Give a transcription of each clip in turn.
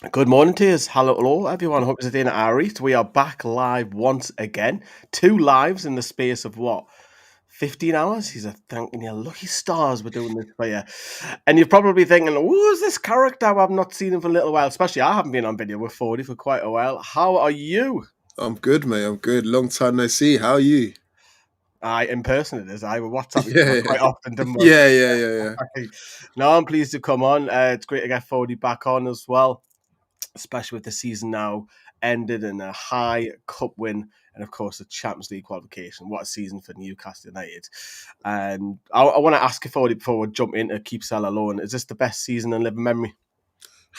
Good morning to you. Hello, everyone. Hope you're doing all right. We are back live once again. Two lives in the space of what? 15 hours? He's a thanking you lucky stars we're doing this for you. And you're probably thinking, who's this character? I've not seen him for a little while. Especially I haven't been on video with 40 for quite a while. How are you? I'm good, mate. I'm good. Long time no see. How are you? In person it is. I will WhatsApp each other Yeah, quite often, didn't we? yeah. No, I'm pleased to come on. It's great to get 40 back on as well, especially with the season now ended in a high cup win and of course a Champions League qualification. What a season for Newcastle United. And I want to ask you forward before we jump into keep sell alone. Is this the best season in living memory?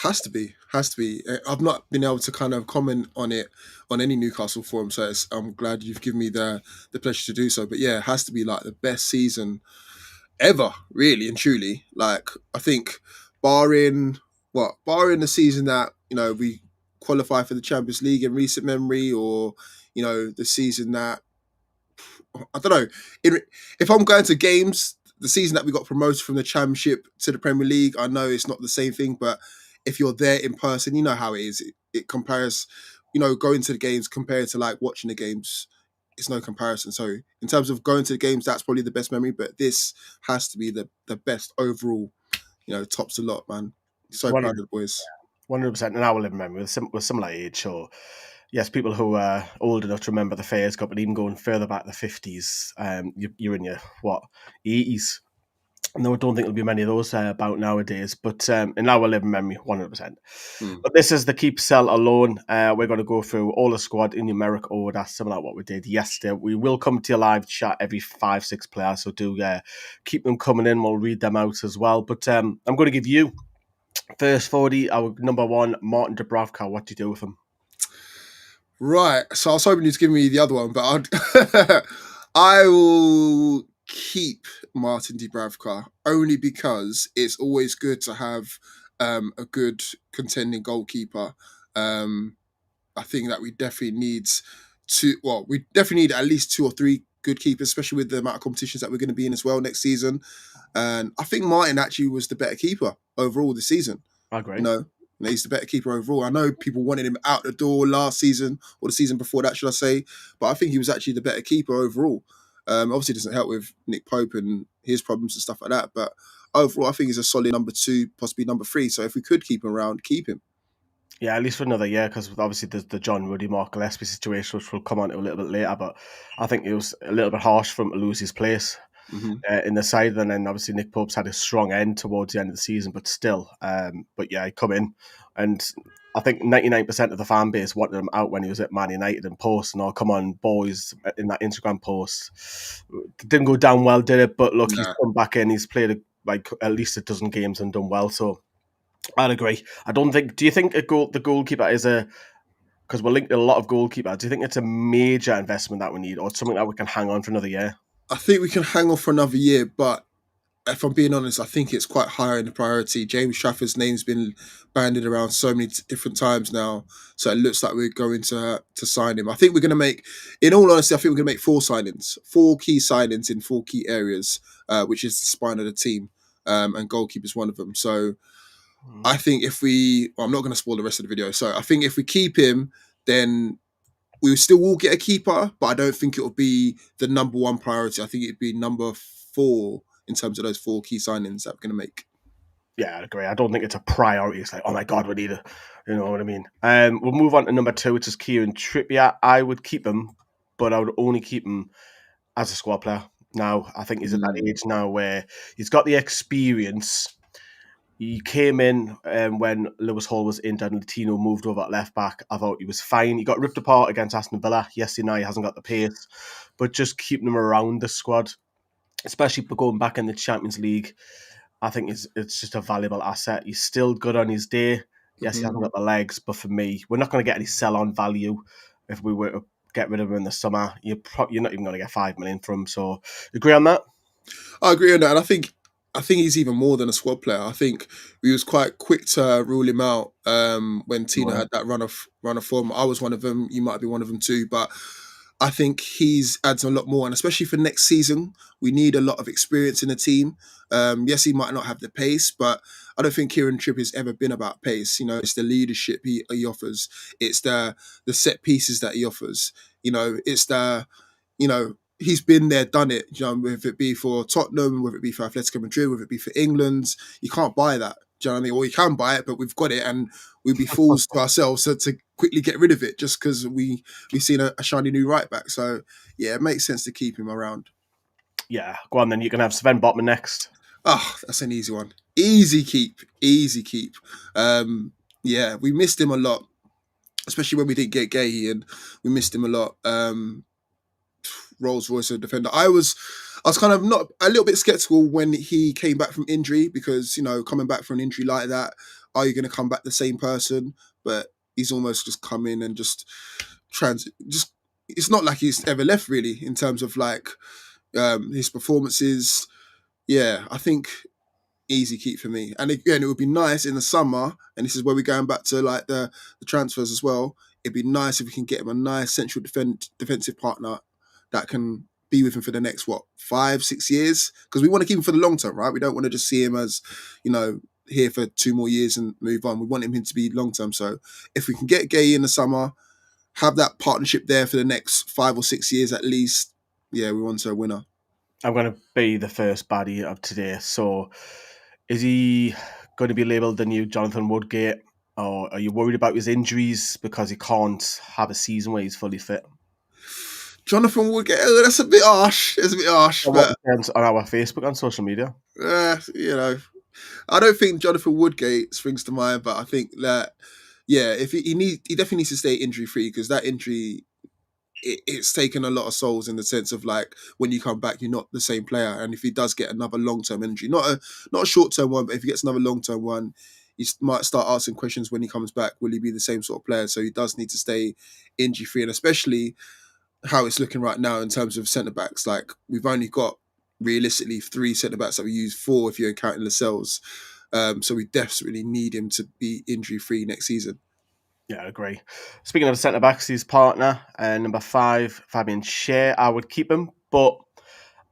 Has to be. I've not been able to kind of comment on it on any Newcastle forum, so I'm glad you've given me the pleasure to do so. But yeah, it has to be like the best season ever, really and truly. Like I think, barring the season that we qualify for the Champions League in recent memory, or the season that I don't know. If I'm going to games, the season that we got promoted from the Championship to the Premier League, I know it's not the same thing, but if you're there in person, you know how it is. It compares, going to the games compared to like watching the games. It's no comparison. So in terms of going to the games, that's probably the best memory. But this has to be the best overall. Tops a lot, man. So proud of the boys. 100%. And I will living memory with similar age. So yes, people who are old enough to remember the Fairs Cup, but even going further back the 50s, you're in your, 80s. No, I don't think there'll be many of those about nowadays, but in our living memory, 100%. Mm. But this is the keep sell alone. We're going to go through all the squad in numeric order, similar to what we did yesterday. We will come to your live chat every 5-6 players, so do keep them coming in. We'll read them out as well. But I'm going to give you first 40, our number one, Martin Dubravka. What do you do with him? Right. So I was hoping you'd give me the other one, but I will keep Martin Dubravka only because it's always good to have a good contending goalkeeper. I think that we definitely need we definitely need at least two or three good keepers, especially with the amount of competitions that we're going to be in as well next season. And I think Martin actually was the better keeper overall this season. I agree. He's the better keeper overall. I know people wanted him out the door last season or the season before that, should I say? But I think he was actually the better keeper overall. Obviously, it doesn't help with Nick Pope and his problems and stuff like that. But overall, I think he's a solid number two, possibly number three. So if we could keep him around, keep him. Yeah, at least for another year, because obviously there's the John Ruddy, Mark Gillespie situation, which we'll come on to a little bit later. But I think it was a little bit harsh for him to lose his place Mm-hmm. in the side. And then obviously Nick Pope's had a strong end towards the end of the season, but still. But yeah, he come in, and I think 99% of the fan base wanted him out when he was at Man United and posting, "Oh, come on, boys," in that Instagram post. It didn't go down well, did it? But look, he's Nah. come back in. He's played like at least a dozen games and done well. So I'd agree. I don't think. Do you think the goalkeeper is a? Because we're linked to a lot of goalkeepers. Do you think it's a major investment that we need, or something that we can hang on for another year? I think we can hang on for another year, but if I'm being honest, I think it's quite higher in the priority. James Trafford's name's been banded around so many different times now, so it looks like we're going to sign him. I think we're going to make, in all honesty, I think we're going to make four key signings in four key areas, which is the spine of the team, and goalkeeper's one of them. So I think I'm not going to spoil the rest of the video. So I think if we keep him, then we still will get a keeper, but I don't think it will be the number one priority. I think it'd be number four in terms of those four key signings that we're going to make. Yeah, I agree. I don't think it's a priority. It's like, oh my God, we need a, you know what I mean? We'll move on to number two, which is Kieran Trippier. I would keep him, but I would only keep him as a squad player. Now, I think he's at that age now where he's got the experience. He came in when Lewis Hall was injured and Latino moved over at left back. I thought he was fine. He got ripped apart against Aston Villa. Yes, now he hasn't got the pace, but just keeping him around the squad, especially going back in the Champions League, I think it's just a valuable asset. He's still good on his day. Yes, he hasn't got the legs, but for me, we're not going to get any sell-on value if we were to get rid of him in the summer. You're not even going to get 5 million from him. So, you agree on that? I agree on that, and I think he's even more than a squad player. I think we was quite quick to rule him out when Tino had that run of form. I was one of them. You might be one of them too, but I think he's adds a lot more, and especially for next season, we need a lot of experience in the team. Yes, he might not have the pace, but I don't think Kieran Trippier's ever been about pace. You know, it's the leadership he offers. It's the set pieces that he offers. You know, it's the he's been there, done it. You know, whether it be for Tottenham, whether it be for Atletico Madrid, whether it be for England, you can't buy that. Do you know what I mean? Or you can buy it, but we've got it, and we'd be fools to ourselves to quickly get rid of it just because we've seen a shiny new right back. So yeah, it makes sense to keep him around. Yeah, go on then. You can have Sven Botman next. Oh, that's an easy one. Easy keep. Easy keep. Yeah, we missed him a lot, especially when we didn't get Gay, and we missed him a lot. Rolls Royce defender. I was kind of not a little bit skeptical when he came back from injury because coming back from an injury like that, are you going to come back the same person? But he's almost just come in and just just. It's not like he's ever left really in terms of like his performances. Yeah, I think easy keep for me. And again, it would be nice in the summer, and this is where we're going back to like the transfers as well. It'd be nice if we can get him a nice central defensive partner that can be with him for the next 5-6 years, because we want to keep him for the long term, right? We don't want to just see him as here for 2 more years and move on. We want him to be long term. So if we can get Gay in the summer, have that partnership there for the next 5 or 6 years at least, yeah, we want a winner. I'm going to be the first baddie of today. So is he going to be labelled the new Jonathan Woodgate, or are you worried about his injuries because he can't have a season where he's fully fit? Jonathan Woodgate, that's a bit harsh. It's a bit harsh. But on our Facebook and social media. I don't think Jonathan Woodgate springs to mind, but I think that, yeah, if he definitely needs to stay injury free, because that injury, it's taken a lot of souls in the sense of like when you come back, you're not the same player. And if he does get another long term injury, not a short term one, but if he gets another long term one, he might start asking questions when he comes back. Will he be the same sort of player? So he does need to stay injury free, and especially how it's looking right now in terms of centre backs. Like we've only got realistically 3 centre backs that we use, 4 if you're counting Lascelles. So we desperately need him to be injury free next season. Yeah, I agree. Speaking of centre backs, his partner, number 5, Fabian Schär, I would keep him, but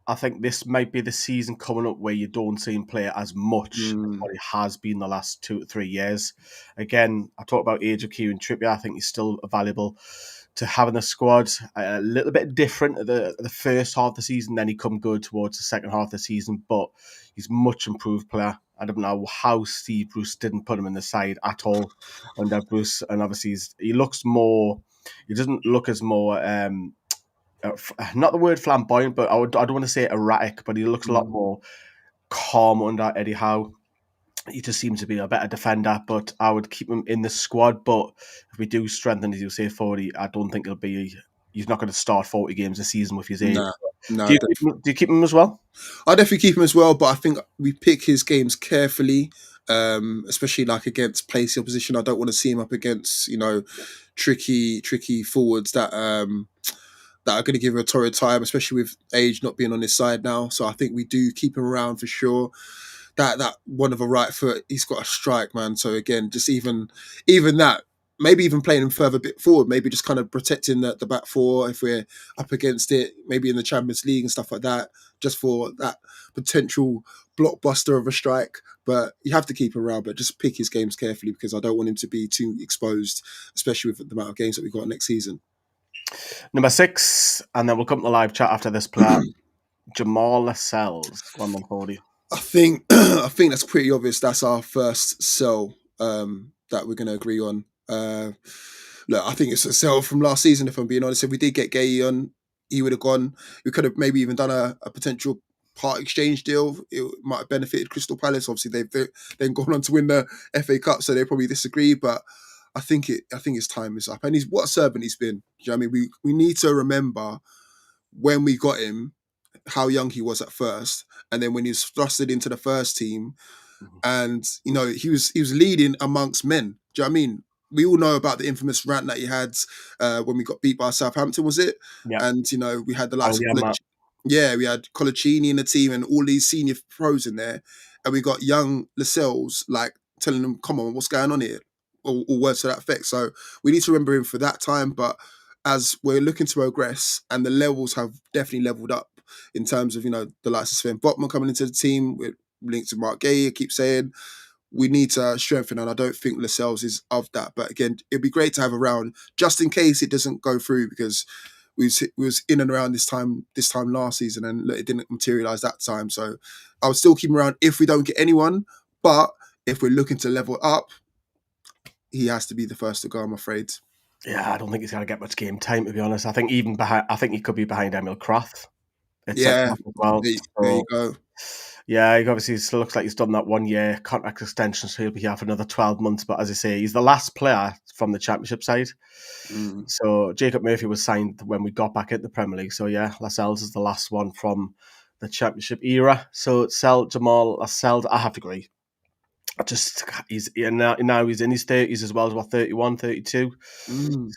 I think this might be the season coming up where you don't see him play as much as what he has been the last 2 to 3 years. Again, I talked about age of Kieran Trippier. I think he's still valuable to have in the squad. A little bit different at the first half of the season, then he come good towards the second half of the season, but he's much improved player. I don't know how Steve Bruce didn't put him in the side at all under Bruce, and obviously he doesn't look as more not the word flamboyant, but I don't want to say erratic, but he looks a lot more calm under Eddie Howe. He just seems to be a better defender, but I would keep him in the squad. But if we do strengthen, as you say, 40, I don't think he's not going to start 40 games a season with his age. No, do you keep him as well? I definitely keep him as well, but I think we pick his games carefully, especially like against pacey opposition. I don't want to see him up against tricky forwards that are going to give him a torrid time, especially with age not being on his side now. So I think we do keep him around for sure. That one of a right foot, he's got a strike, man. So again, just even that, maybe even playing him further bit forward, maybe just kind of protecting the back 4 if we're up against it, maybe in the Champions League and stuff like that, just for that potential blockbuster of a strike. But you have to keep him around, but just pick his games carefully, because I don't want him to be too exposed, especially with the amount of games that we've got next season. Number 6, and then we'll come to the live chat after this player. Jamal Lascelles, 140. I think that's pretty obvious. That's our first sell that we're going to agree on. Look, I think it's a sell from last season, if I'm being honest. If we did get Gay on, he would have gone. We could have maybe even done a potential part exchange deal. It might have benefited Crystal Palace. Obviously, they've then gone on to win the FA Cup, so they probably disagree. But I think his time is up, and what a servant he's been. Do you know what I mean? We need to remember when we got him, how young he was at first, and then when he was thrusted into the first team, and he was leading amongst men. Do you know what I mean? We all know about the infamous rant that he had when we got beat by Southampton, was it? Yeah. And we had the likes of we had Colaccini in the team and all these senior pros in there, and we got young Lascelles like telling them, "Come on, what's going on here?" or words to that effect. So we need to remember him for that time, but as we're looking to progress, and the levels have definitely leveled up in terms of, the likes of Sven Botman coming into the team with linked to Mark Gay. I keep saying we need to strengthen, and I don't think Lascelles is of that. But again, it'd be great to have around just in case it doesn't go through, because we was in and around this time last season, and look, it didn't materialise that time. So I would still keep him around if we don't get anyone. But if we're looking to level up, he has to be the first to go, I'm afraid. Yeah, I don't think he's going to get much game time, to be honest. I think I think he could be behind Emil Kraft. It's Yeah, as well. there you go. Yeah, he obviously still looks like he's done that 1 year contract extension, so he'll be here for another 12 months. But as I say, he's the last player from the Championship side. So Jacob Murphy was signed when we got back into the Premier League. So yeah, Lascelles is the last one from the Championship era. So sell Jamal Lascelles, I have to agree. Now he's in his 30s as well, as 31, 32.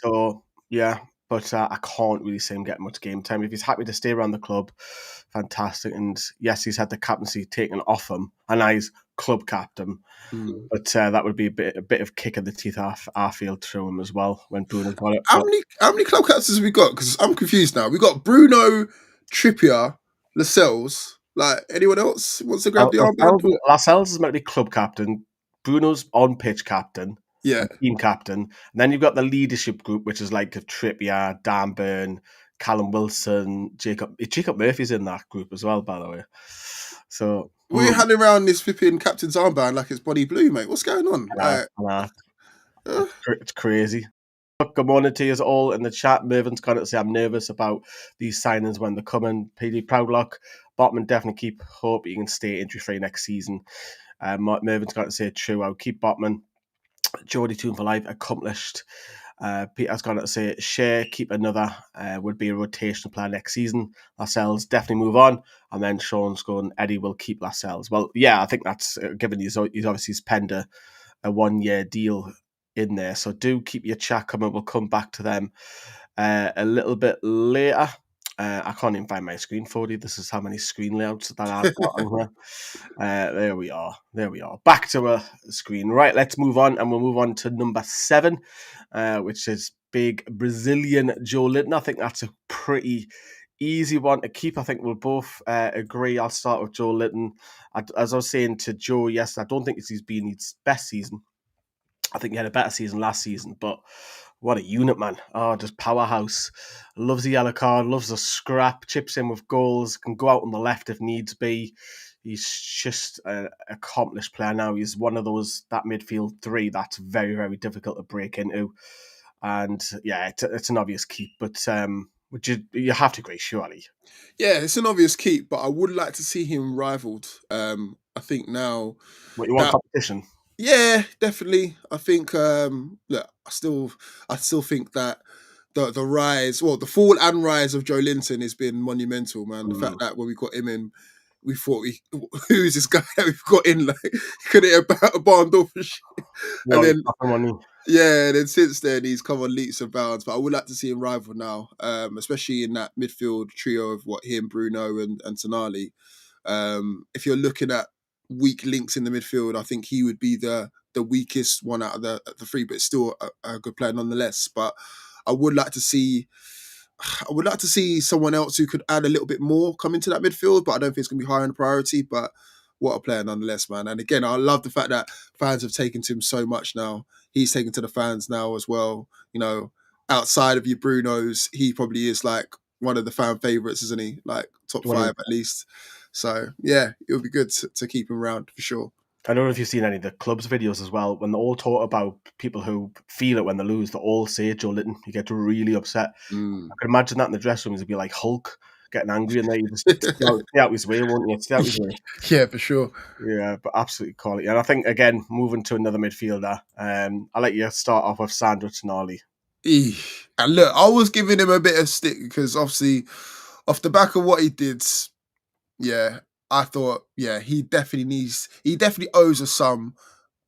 So yeah, but I can't really see him getting much game time. If he's happy to stay around the club, fantastic. And yes, he's had the captaincy taken off him, and now he's club captain. But that would be a bit of kick in the teeth I feel through him as well when Bruno got it. How many club captains have we got? Because I'm confused now. We got Bruno, Trippier, Lascelles. Like, anyone else wants to grab the armband? Lascelles is meant to be club captain. Bruno's on pitch captain. Yeah. Team captain. And then you've got the leadership group, which is like Trippier, Dan Burn, Callum Wilson, Jacob Murphy's in that group as well, by the way. So we're handing around this flipping captain's armband like it's Bonnie Blue, mate. What's going on? It's crazy. Good morning to you all in the chat. Mervin's going to say I'm nervous about these signings when they're coming. PD Proudlock, Botman definitely keep. Hope he can stay injury free next season. Mervin's going to say true. I'll keep Botman. Geordie Tune for Life, accomplished. Peter's going to say share, keep another. Would be a rotational player next season. Lascelles definitely move on. And then Sean's going, Eddie will keep Lascelles. Well, yeah, I think that's given he's obviously penned a 1 year deal in there. So do keep your chat coming. We'll come back to them a little bit later. I can't even find my screen for you. This is how many screen layouts that I've got on here. There we are. Back to a screen. Right, let's move on. And we'll move on to number 7, which is big Brazilian Joe Linton. I think that's a pretty easy one to keep. I think we'll both agree. I'll start with Joe Linton. As I was saying to Joe yesterday, I don't think he's been his best season. I think he had a better season last season, but what a unit, man. Oh, just powerhouse. Loves the yellow card, loves the scrap, chips in with goals, can go out on the left if needs be. He's just an accomplished player now. He's one of that midfield 3 that's very, very difficult to break into. And yeah, it's an obvious keep, but you have to agree, surely. Yeah, it's an obvious keep, but I would like to see him rivaled. I think now... What, you want competition? Yeah, definitely. I think look, I still think that the rise, the fall and rise of Joe Linton has been monumental, man. The fact that when we got him in, we thought who's this guy that we've got in? Like, could it about a barn door for shit? And then then since then he's come on leaps and bounds. But I would like to see him rival now, especially in that midfield trio of him, Bruno, and Tonali. If you're looking at weak links in the midfield, I think he would be the weakest one out of the 3, but still a good player nonetheless. But I would like to see someone else who could add a little bit more come into that midfield, but I don't think it's going to be higher in the priority. But what a player nonetheless, man. And again, I love the fact that fans have taken to him so much now. He's taken to the fans now as well. Outside of your Brunos, he probably is like one of the fan favourites, isn't he? Like top 5 at least. So, yeah, it would be good to keep him around for sure. I don't know if you've seen any of the club's videos as well. When they all talk about people who feel it when they lose, they all say Joe Linton. You get really upset. I can imagine that in the dressing rooms. It'd be like Hulk getting angry and you just stay out his way, won't you? Stay out his way. Yeah, for sure. Yeah, but absolutely quality. And I think, again, moving to another midfielder, I'll let you start off with Sandro Tonali. And look, I was giving him a bit of stick because obviously off the back of what he did... Yeah, I thought, he definitely owes us some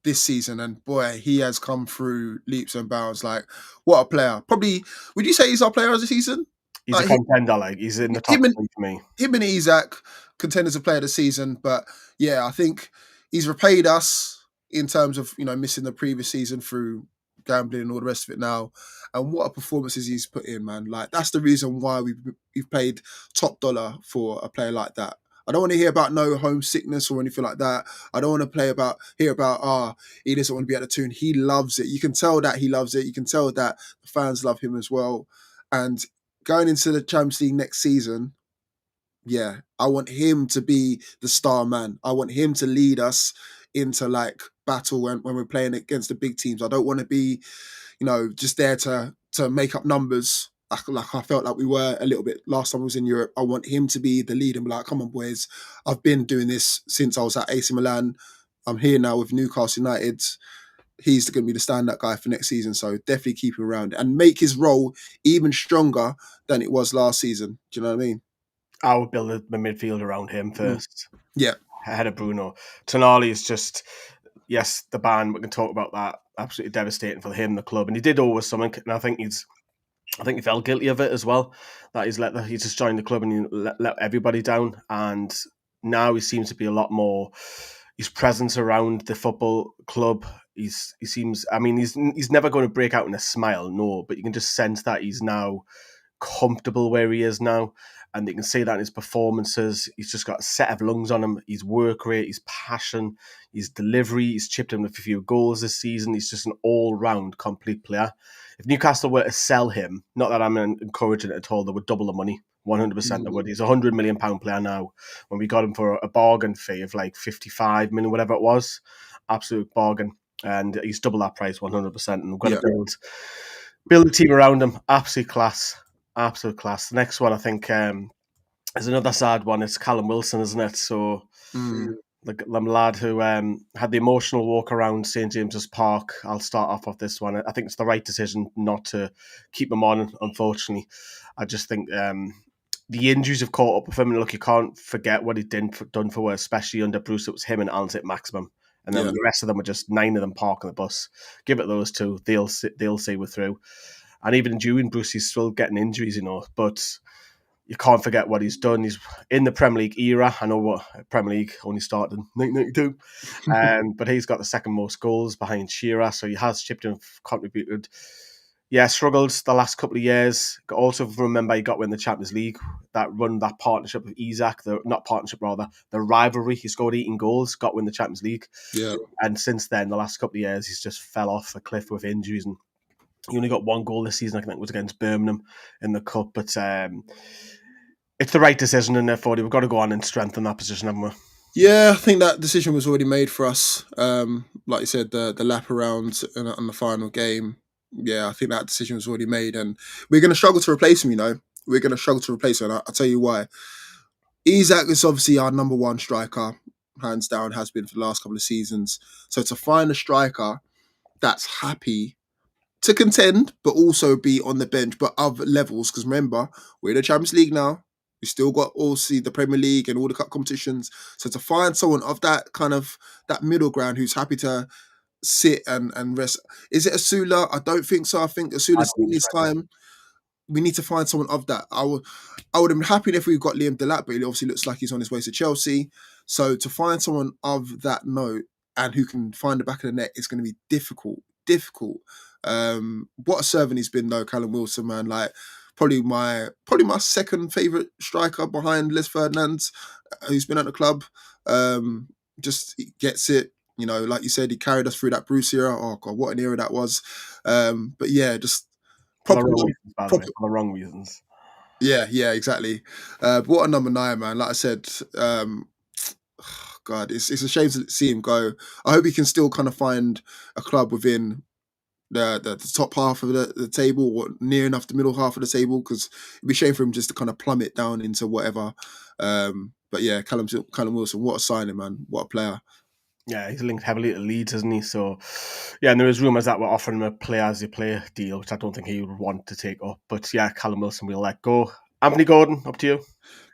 this season. And boy, he has come through leaps and bounds. Like, what a player. Probably, would you say he's our player of the season? He's a contender, he's in the top 3 for me. Him and Isak, contenders of player of the season. But yeah, I think he's repaid us in terms of, missing the previous season through gambling and all the rest of it now. And what a performances he's put in, man. Like, that's the reason why we've paid top dollar for a player like that. I don't want to hear about no homesickness or anything like that. I don't want to hear about he doesn't want to be at the tune. He loves it. You can tell that he loves it. You can tell that the fans love him as well. And going into the Champions League next season, yeah, I want him to be the star man. I want him to lead us into like battle when we're playing against the big teams. I don't want to be, just there to make up numbers. Like I felt like we were a little bit last time I was in Europe. I want him to be the lead and be like, come on, boys. I've been doing this since I was at AC Milan. I'm here now with Newcastle United. He's going to be the stand-up guy for next season. So definitely keep him around and make his role even stronger than it was last season. Do you know what I mean? I would build the midfield around him first. Yeah. Ahead of Bruno. Tonali is just, yes, the ban, we can talk about that. Absolutely devastating for him, the club. And he did always something, and I think he felt guilty of it as well. That he's just joined the club and he let everybody down. And now he seems to be a lot more, his presence around the football club. He seems, I mean, he's never going to break out in a smile, no, but you can just sense that he's now comfortable where he is now. And you can see that in his performances. He's just got a set of lungs on him. His work rate, his passion, his delivery. He's chipped in with a few goals this season. He's just an all-round complete player. If Newcastle were to sell him, not that I'm encouraging it at all, they would double the money. 100% they would. He's a £100 million player now. When we got him for a bargain fee of like 55 million, whatever it was, absolute bargain. And he's double that price, 100%. And we've got to build a team around him. Absolute class. Absolute class. The next one, I think, is another sad one. It's Callum Wilson, isn't it? So the lad who had the emotional walk around St James's Park. I'll start off with this one. I think it's the right decision not to keep him on, unfortunately. I just think the injuries have caught up with him. And look, you can't forget what he done for us, especially under Bruce. It was him and saint-maximin. And then the rest of them were just 9 of them parking the bus. Give it those two. They'll see we're through. And even during Bruce, he's still getting injuries, but you can't forget what he's done. He's in the Premier League era. I know what Premier League only started in 1992. But he's got the second most goals behind Shearer, so he has chipped in, contributed. Yeah, struggled the last couple of years. Also remember he got win the Champions League, that partnership with Isaac, the rivalry. He scored 18 goals, got win the Champions League. Yeah. And since then, the last couple of years, he's just fell off a cliff with injuries, and he only got 1 goal this season. I think it was against Birmingham in the cup. But it's the right decision, and therefore we've got to go on and strengthen that position, haven't we? Yeah, I think that decision was already made for us. Like you said, the lap around on the final game. Yeah, I think that decision was already made, and we're going to struggle to replace him. We're going to struggle to replace him. And I'll tell you why. Isaac is obviously our number one striker, hands down, has been for the last couple of seasons. So to find a striker that's happy to contend, but also be on the bench, but other levels, because remember, we're in the Champions League now. We still got also the Premier League and all the cup competitions. So to find someone of that kind of that middle ground who's happy to sit and rest. Is it Asula? I don't think so. I think Asula's in his time. We need to find someone of that. I would have been happy if we got Liam Delap, but he obviously looks like he's on his way to Chelsea. So to find someone of that note and who can find the back of the net is going to be difficult. What a servant he's been though, Callum Wilson, man. Like probably my second favourite striker behind Les Ferdinand, who's been at the club. Just gets it. Like you said, he carried us through that Bruce era. Oh God, what an era that was. But yeah, just for the wrong reasons. Yeah, exactly. But what a number 9, man. Like I said, God, it's a shame to see him go. I hope he can still kind of find a club within the top half of the table, or near enough the middle half of the table, because it'd be a shame for him just to kind of plummet down into whatever. But yeah, Callum Wilson, what a signing, man. What a player. Yeah, he's linked heavily to Leeds, isn't he? So, yeah, and there was rumours that we're offering him a play-as-you-play deal, which I don't think he would want to take up. But yeah, Callum Wilson we'll let go. Anthony Gordon, up to you.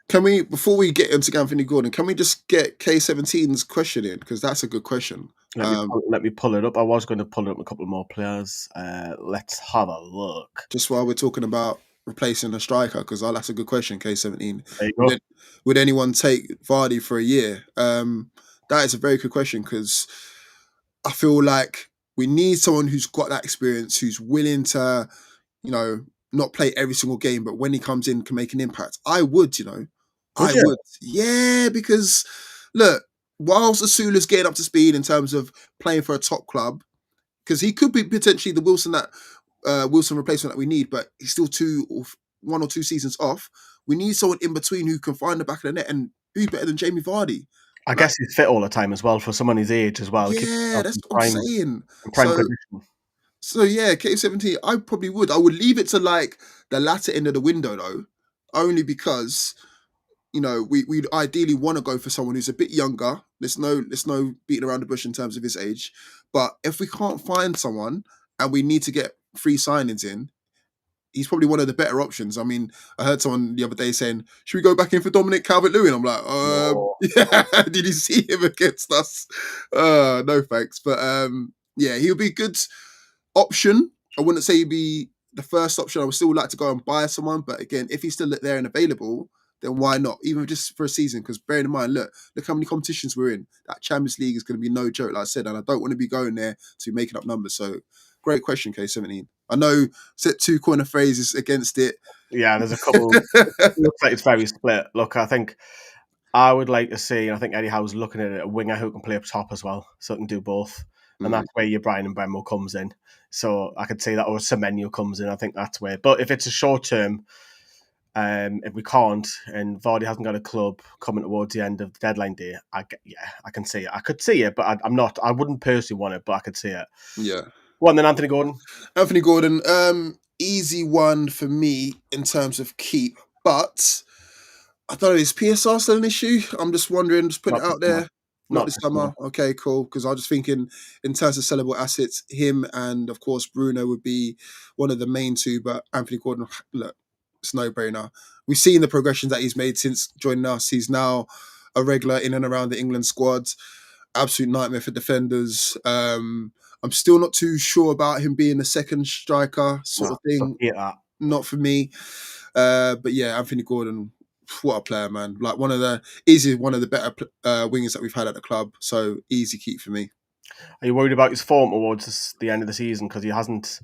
Can we, before we get into Anthony Gordon, can we just get K17's question in? Because that's a good question. Let me pull it up. I was going to pull up a couple more players. Let's have a look. Just while we're talking about replacing a striker, because that's a good question, K17. There you go. Would anyone take Vardy for a year? That is a very good question, because I feel like We need someone who's got that experience, who's willing to, you know, not play every single game, but when he comes in, can make an impact. I would, Would I you? would. Yeah, because look, whilst Asula's getting up to speed in terms of playing for a top club, because he could be potentially the Wilson replacement that we need, but he's still 1 or 2 seasons off. We need someone in between who can find the back of the net, and who's better than Jamie Vardy? I Like, guess he's fit all the time as well for someone his age as well. Keep yeah, himself that's what I'm saying. in prime So, condition. so yeah, K17, I probably would. I would leave it to like the latter end of the window though, only because we'd ideally want to go for someone who's a bit younger. There's no beating around the bush in terms of his age. But if we can't find someone and we need to get free signings in, he's probably one of the better options. I mean, I heard someone the other day saying, "Should we go back in for Dominic Calvert-Lewin?" I'm like, No. yeah. Did you see him against us? No thanks. But yeah, he'll be a good option. I wouldn't say he'd be the first option. I would still like to go and buy someone, but again, if he's still there and available, then why not? Even just for a season, because bearing in mind, look how many competitions we're in. That Champions League is going to be no joke, like I said, and I don't want to be going there to be making up numbers. So, great question, K17. I know set 2 corner phrases against it. Yeah, there's a couple. It looks like it's very split. Look, I think I would like to see, and I think Eddie Howe's looking at it, a winger who can play up top as well, so it can do both. And that's where your Brian and Bremo comes in. So I could see that, or Semenyo comes in. I think that's where. But if it's a short term, if we can't, and Vardy hasn't got a club coming towards the end of the deadline day, I can see it. I could see it, but I'm not. I wouldn't personally want it, but I could see it. Yeah. Well, and then Anthony Gordon. Anthony Gordon, easy one for me in terms of keep, but I don't know, is PSR still an issue? I'm just wondering, just putting Not it this out summer. there. Not this summer. Okay, cool. Because I was just thinking, in terms of sellable assets, him and of course Bruno would be one of the main two. But Anthony Gordon, look, it's no brainer. We've seen the progression that he's made since joining us. He's now a regular in and around the England squad. Absolute nightmare for defenders. I'm still not too sure about him being a second striker sort No, of thing. hate that. Not for me. But yeah, Anthony Gordon, what a player, man! Like one of the better wingers that we've had at the club. So easy keep for me. Are you worried about his form towards the end of the season because he hasn't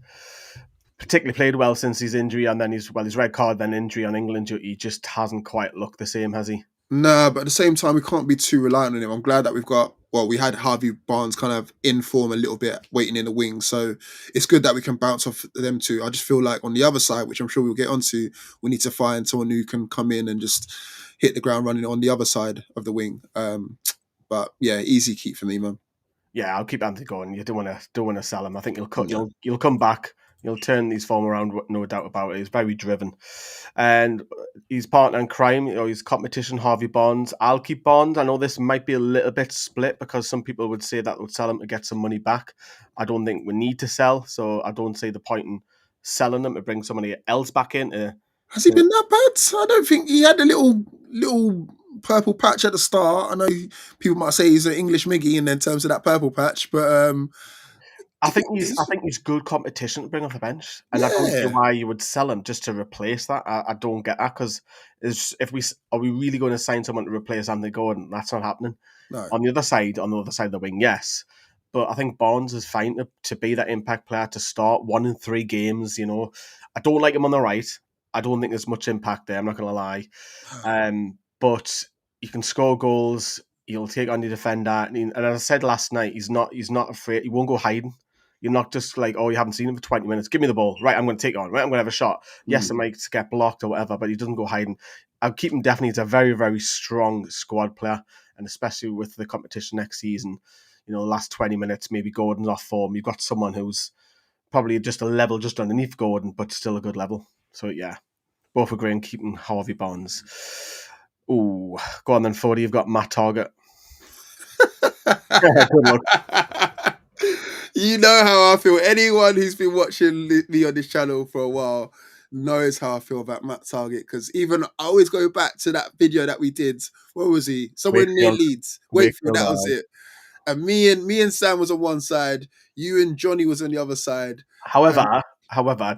particularly played well since his injury, and then his red card, then injury on England duty, he just hasn't quite looked the same, has he? Nah, but at the same time, we can't be too reliant on him. I'm glad that we had Harvey Barnes kind of in form a little bit, waiting in the wings. So it's good that we can bounce off them two. I just feel like on the other side, which I'm sure we'll get onto, we need to find someone who can come in and just hit the ground running on the other side of the wing. But yeah, easy keep for me, man. Yeah, I'll keep Anthony going. You don't want to sell him. I think Yeah. you'll come back. You'll turn his form around, no doubt about it. He's very driven, and his partner in crime, his competition, Harvey Barnes. I'll keep Barnes. I know this might be a little bit split because some people would say that would sell him to get some money back. I don't think we need to sell, so I don't see the point in selling him to bring somebody else back in. Has he been that bad? I don't think he had a little purple patch at the start. I know people might say he's an English Miggy in terms of that purple patch, but I think he's good competition to bring off the bench, and I don't see yeah, why you would sell him just to replace that. I don't get that because are we really going to sign someone to replace Anthony Gordon? That's not happening. no. On the other side of the wing, yes, but I think Barnes is fine to be that impact player to start 1 in 3 games. I don't like him on the right. I don't think there's much impact there. I'm not going to lie, but you can score goals. He'll take on the defender, and as I said last night, he's not afraid. He won't go hiding. You're not just like, oh, you haven't seen him for 20 minutes. Give me the ball. Right, I'm going to take it on. Right, I'm going to have a shot. Yes, it might get blocked or whatever, but he doesn't go hiding. I'll keep him definitely. He's a very, very strong squad player, and especially with the competition next season, the last 20 minutes, maybe Gordon's off form. You've got someone who's probably just a level just underneath Gordon, but still a good level. So, yeah, both agree on keeping Harvey Barnes. Ooh, go on then, 40. You've got Matt Target. Good luck. You know how I feel. Anyone who's been watching me on this channel for a while knows how I feel about Matt Target, because even I always go back to that video that we did. Where was he? Somewhere near Wakefield. Leeds. Wakefield, that was it. And me and Sam was on one side, you and Johnny was on the other side. However,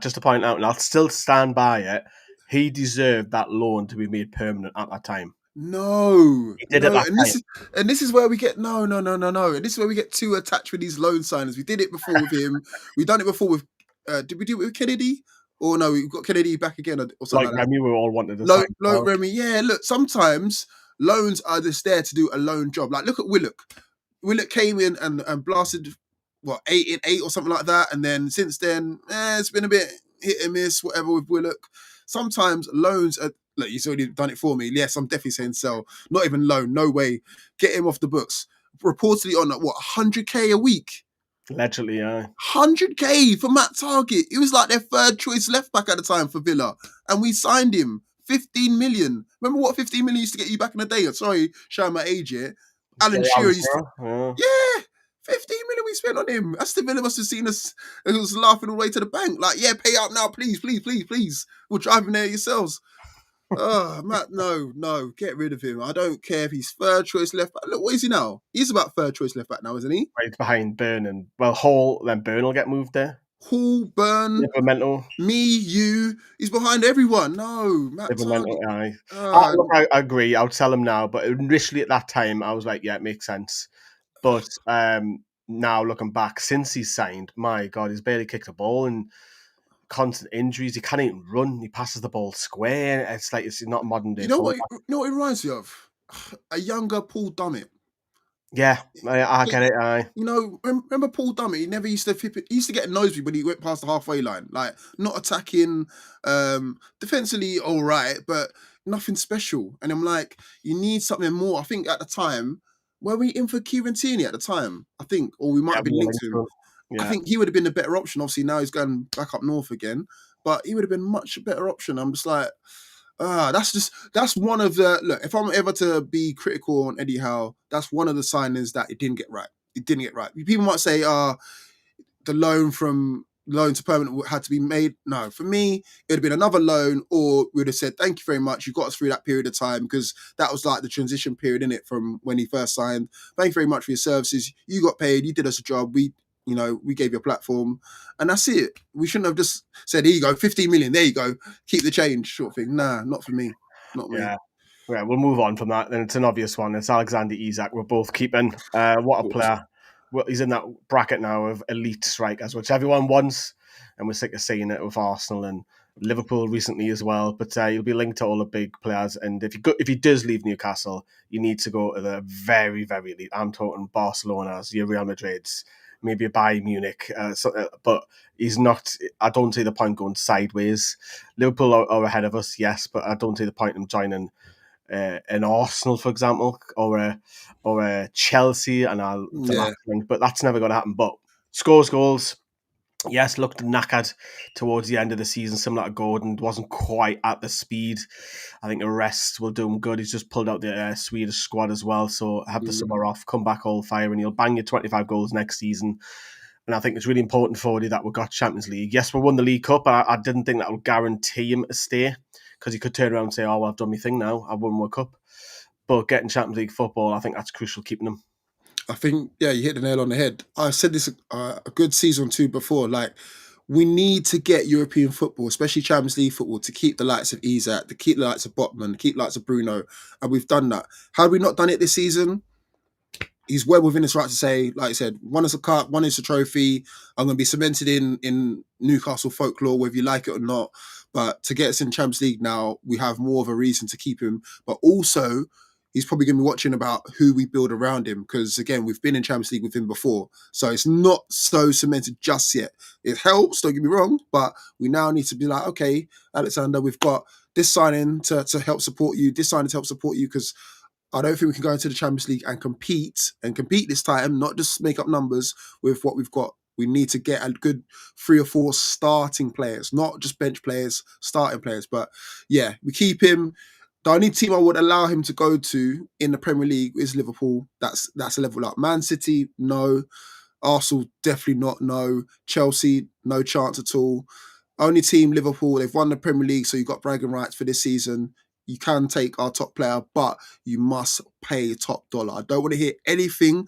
just to point out, and I'll still stand by it, he deserved that loan to be made permanent at that time. No, He did it no, last and time. this is where we get no, no, no, no, no, and this is where we get too attached with these loan signings. We did it before with him. We done it before with. Did we do it with Kennedy? Or no, we got Kennedy back again or something Like like that. Remy, we all wanted to sign. Remy. Yeah, look, sometimes loans are just there to do a loan job. Like look at Willock. Willock came in and blasted what 8 in 8 or something like that, and then since then, it's been a bit hit and miss, whatever with Willock. Sometimes loans are. Look, he's already done it for me. Yes, I'm definitely saying sell. Not even loan. No way. Get him off the books. Reportedly on what 100k a week. Allegedly, yeah. 100k for Matt Target. He was like their third choice left back at the time for Villa, and we signed him 15 million. Remember what 15 million used to get you back in the day? Sorry, showing my age here. Alan Shearer used to, Yeah. yeah, 15 million we spent on him. Aston Villa must have seen us and was laughing all the way to the bank. Like, yeah, pay up now, please, please, please, please. We're driving there yourselves. Oh, Matt, no, get rid of him. I don't care if he's third choice left back. Look, what is he now? He's about third choice left back now, isn't he? Right behind Burn and Hall, then Burn will get moved there. Hall, Burn, Livermental. me, you. He's behind everyone. No, Matt Target. Aye. Look, I agree. I would sell him now, but initially at that time, I was like, yeah, it makes sense. But now looking back, since he's signed, my God, he's barely kicked a ball and constant injuries. He can't even run. He passes the ball square. It's like it's not modern day. You know what? You know what it reminds me of? A younger Paul Dummett. Yeah, I get it. Aye. You know, remember Paul Dummett? He never used to flip it. He used to get a nosebleed when he went past the halfway line. Like, not attacking, defensively, all right, but nothing special. And I'm like, you need something more. I think at the time, were we in for Kieran Tierney at the time? I think, or we might have been linked to him. Yeah. I think he would have been a better option. Obviously, now he's going back up north again, but he would have been much better option. I'm just like, that's one of the look. If I'm ever to be critical on Eddie Howe, that's one of the signings that it didn't get right. It didn't get right. People might say, the loan from loan to permanent had to be made. No, for me, it would have been another loan, or we would have said, thank you very much. You got us through that period of time, because that was like the transition period in it from when he first signed. Thank you very much for your services. You got paid. You did us a job. We gave you a platform, and that's it. We shouldn't have just said, here you go, 15 million, there you go, keep the change, sort of thing. Nah, not for me. Not me. Yeah. Yeah, we'll move on from that. Then it's an obvious one. It's Alexander Isak. We're both keeping. What a player. Well, he's in that bracket now of elite strikers, which everyone wants, and we're sick of seeing it with Arsenal and Liverpool recently as well. But he'll be linked to all the big players, and if he does leave Newcastle, you need to go to the very, very elite. I'm talking Barcelona's, your Real Madrid's, maybe a Bayern Munich, but he's not. I don't see the point going sideways. Liverpool are ahead of us, yes, but I don't see the point in joining an Arsenal, for example, or a Chelsea, and but that's never going to happen. But scores goals. Yes, looked knackered towards the end of the season, similar to Gordon. Wasn't quite at the speed. I think a rest will do him good. He's just pulled out the Swedish squad as well, so have the summer off, come back all fire, and he'll bang you 25 goals next season. And I think it's really important for you that we got Champions League. Yes, we won the League Cup, but I didn't think that would guarantee him a stay, because he could turn around and say, oh, well, I've done my thing now. I've won World Cup. But getting Champions League football, I think that's crucial, keeping him. I think, yeah, you hit the nail on the head. I said this a good season or two before. Like, we need to get European football, especially Champions League football, to keep the likes of Isak, to keep the likes of Botman, to keep the likes of Bruno. And we've done that. Had we not done it this season, he's well within his right to say, like I said, one is a cup, one is a trophy. I'm going to be cemented in Newcastle folklore, whether you like it or not. But to get us in Champions League now, we have more of a reason to keep him. But also, he's probably going to be watching about who we build around him, because, again, we've been in Champions League with him before. So it's not so cemented just yet. It helps, don't get me wrong, but we now need to be like, okay, Alexander, we've got this signing to help support you, this signing to help support you, because I don't think we can go into the Champions League and compete this time, not just make up numbers with what we've got. We need to get a good 3 or 4 starting players, not just bench players, starting players. But yeah, we keep him. The only team I would allow him to go to in the Premier League is Liverpool. That's a level up. Man City, no. Arsenal, definitely not, no. Chelsea, no chance at all. Only team, Liverpool, they've won the Premier League, so you've got bragging rights for this season. You can take our top player, but you must pay top dollar. I don't want to hear anything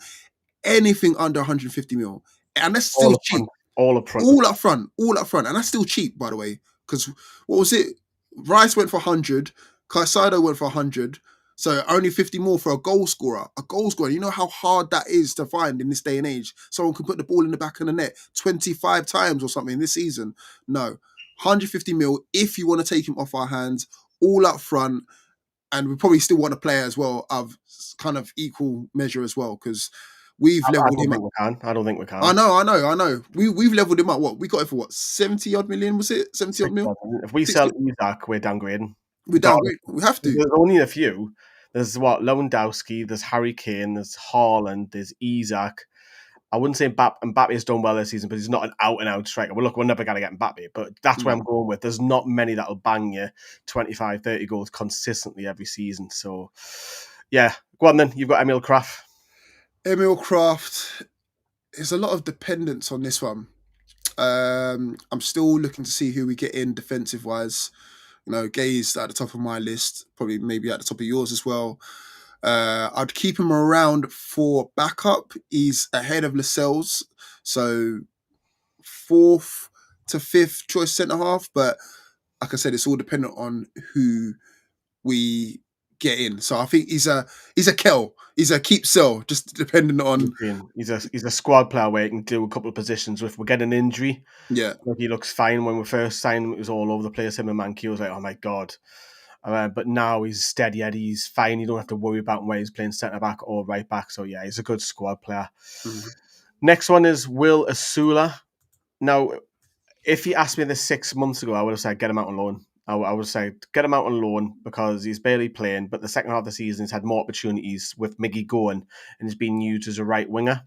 under 150 mil. And that's still cheap. All up front. And that's still cheap, by the way. Because what was it? Rice went for 100. Caicedo went for 100. So only 50 more for a goal scorer. A goal scorer, you know how hard that is to find in this day and age? Someone can put the ball in the back of the net 25 times or something this season. No. 150 mil if you want to take him off our hands, all up front. And we probably still want a player as well of kind of equal measure as well, because we've I leveled don't him think up. we can. I don't think we I can. know, I know, I know. We've leveled him up. What we got it for? What 70 odd million was it? 70 odd mil? If we 60. sell Isaac, we're downgrading. We're Regardless, downgrade. We have to. there's only a few. There's what Lewandowski, there's Harry Kane, there's Haaland, there's Isaac. I wouldn't say Mbappe has done well this season, but he's not an out and out striker. Well, look, we're never going to get Mbappe, but that's where I'm going with. There's not many that'll bang you 25, 30 goals consistently every season. So, yeah, go on then. You've got Emil Kraft. Emil Kraft. There's a lot of dependence on this one. I'm still looking to see who we get in defensive wise. You know, Gay's at the top of my list, probably maybe at the top of yours as well. I'd keep him around for backup. He's ahead of Lascelles, so fourth to fifth choice centre half. But like I said, it's all dependent on who we get in. So I think he's a Kel. He's a keep sell, just depending on He's a squad player where he can do a couple of positions. If we get an injury, yeah. like he looks fine. When we first signed him, it was all over the place. Him and Mankey was like, oh my God. But now he's steady Eddie. He's fine. You don't have to worry about where he's playing centre back or right back. So yeah, he's a good squad player. Mhm. Next one is Will Asula. Now, if you asked me this 6 months ago, I would have said get him out on loan. I would say get him out on loan because he's barely playing. But the second half of the season, he's had more opportunities with Miggy going and he's been used as a right winger.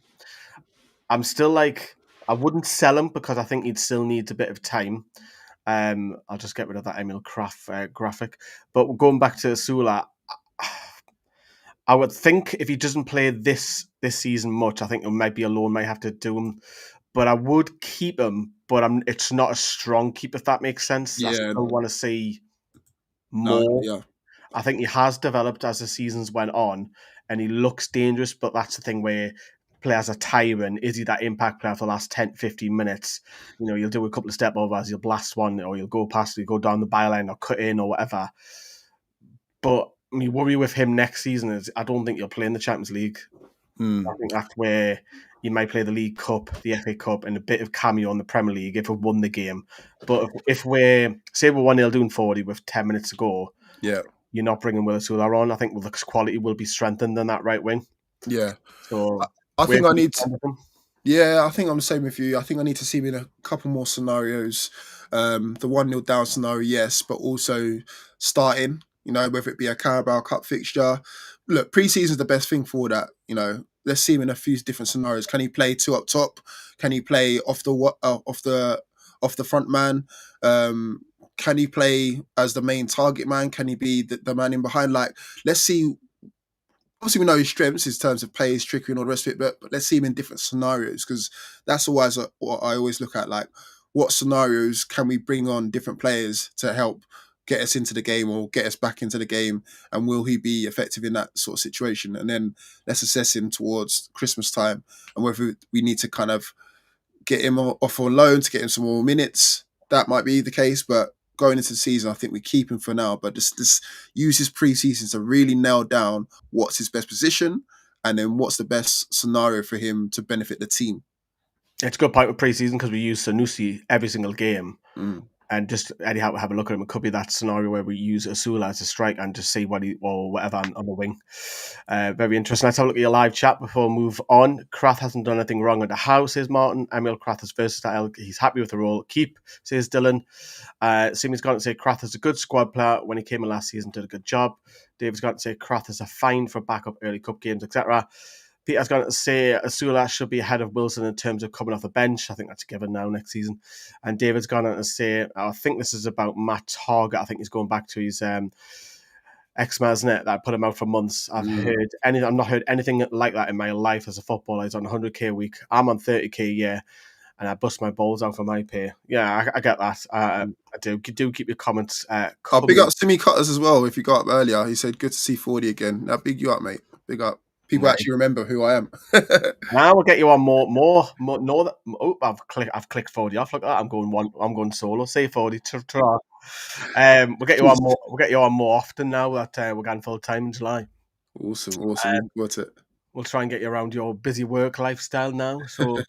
I'm still like, I wouldn't sell him because I think he'd still need a bit of time. I'll just get rid of that Emil Kraft graphic. But going back to Asula, I would think if he doesn't play this season much, I think it might be a loan, might have to do him. But I would keep him, but it's not a strong keep, if that makes sense. I Yeah, still want to see no, more. yeah, I think he has developed as the seasons went on, and he looks dangerous, but that's the thing where players are tiring. Is he that impact player for the last 10, 15 minutes? You know, you'll do a couple of step overs, you'll blast one, or you'll go past, you go down the byline or cut in or whatever. But my worry with him next season is I don't think he'll play in the Champions League. I think that's where you might play the League Cup, the FA Cup, and a bit of cameo on the Premier League if we won the game. But if we're 1-0 doing 40 with 10 minutes to go, yeah, you're not bringing Will Asula on. I think the quality will be strengthened in that right wing. yeah. So I where think I can you need. stand with him? Yeah, I think I'm the same with you. I think I need to see him in a couple more scenarios. The 1-0 down scenario, yes, but also starting, you know, whether it be a Carabao Cup fixture. Look, pre-season is the best thing for that. You know, let's see him in a few different scenarios. Can he play two up top? Can he play off the front man? Can he play as the main target man? Can he be the man in behind? Like, let's see. Obviously, we know his strengths in terms of pace, trickery, and all the rest of it, but let's see him in different scenarios because that's always what I always look at. Like, what scenarios can we bring on different players to help get us into the game or get us back into the game, and will he be effective in that sort of situation? And then let's assess him towards Christmas time and whether we need to kind of get him off on loan to get him some more minutes. That might be the case, but going into the season, I think we keep him for now. But just use his pre-season to really nail down what's his best position and then what's the best scenario for him to benefit the team. It's a good point with pre-season because we use Sanusi every single game. Mm. And just anyhow, have a look at him. It could be that scenario where we use Asula as a strike and just see what he or whatever on the wing. Very interesting. Let's have a look at your live chat before we move on. Krath hasn't done anything wrong at the house, says Martin. Emil Krath is versatile. He's happy with the role. Keep, says Dylan. Simi's gone to say Krath is a good squad player. When he came in last season, did a good job. David's gone to say Krath is a fine for backup early cup games, etc. Peter's going to say Asula should be ahead of Wilson in terms of coming off the bench. I think that's a given now next season. And David's gone on to say, I think this is about Matt Target. I think he's going back to his eczema, isn't it? That put him out for months. I've not heard anything like that in my life as a footballer. He's on 100k a week. I'm on 30k a year. And I bust my balls out for my pay. Yeah, I get that. I do keep your comments. Big up Simi Cutters as well. If you got up earlier, he said, good to see 40 again. Now, big you up, mate. Big up. People Nice. actually remember who I am. Now we'll get you on more. No, oh, I've clicked 40 off. Look at that. I'm going solo. Say 40. We'll get you on more. We'll get you on more often now that we're going full time in July. Awesome. Looking forward to it. We'll try and get you around your busy work lifestyle now. So,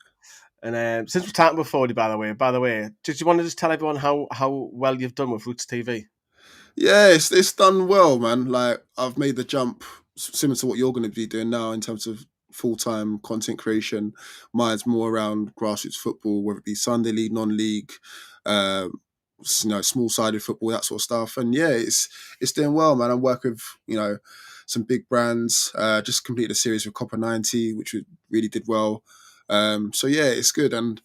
and since we're talking about 40, by the way, did you want to just tell everyone how well you've done with Roots TV? Yeah, it's done well, man. Like I've made the jump similar to what you're going to be doing now in terms of full-time content creation. Mine's more around grassroots football, whether it be Sunday league, non-league, um, small-sided football, that sort of stuff. And yeah, it's doing well, man. I'm working with some big brands. Just completed a series with Copper 90, which we really did well. So yeah, it's good. And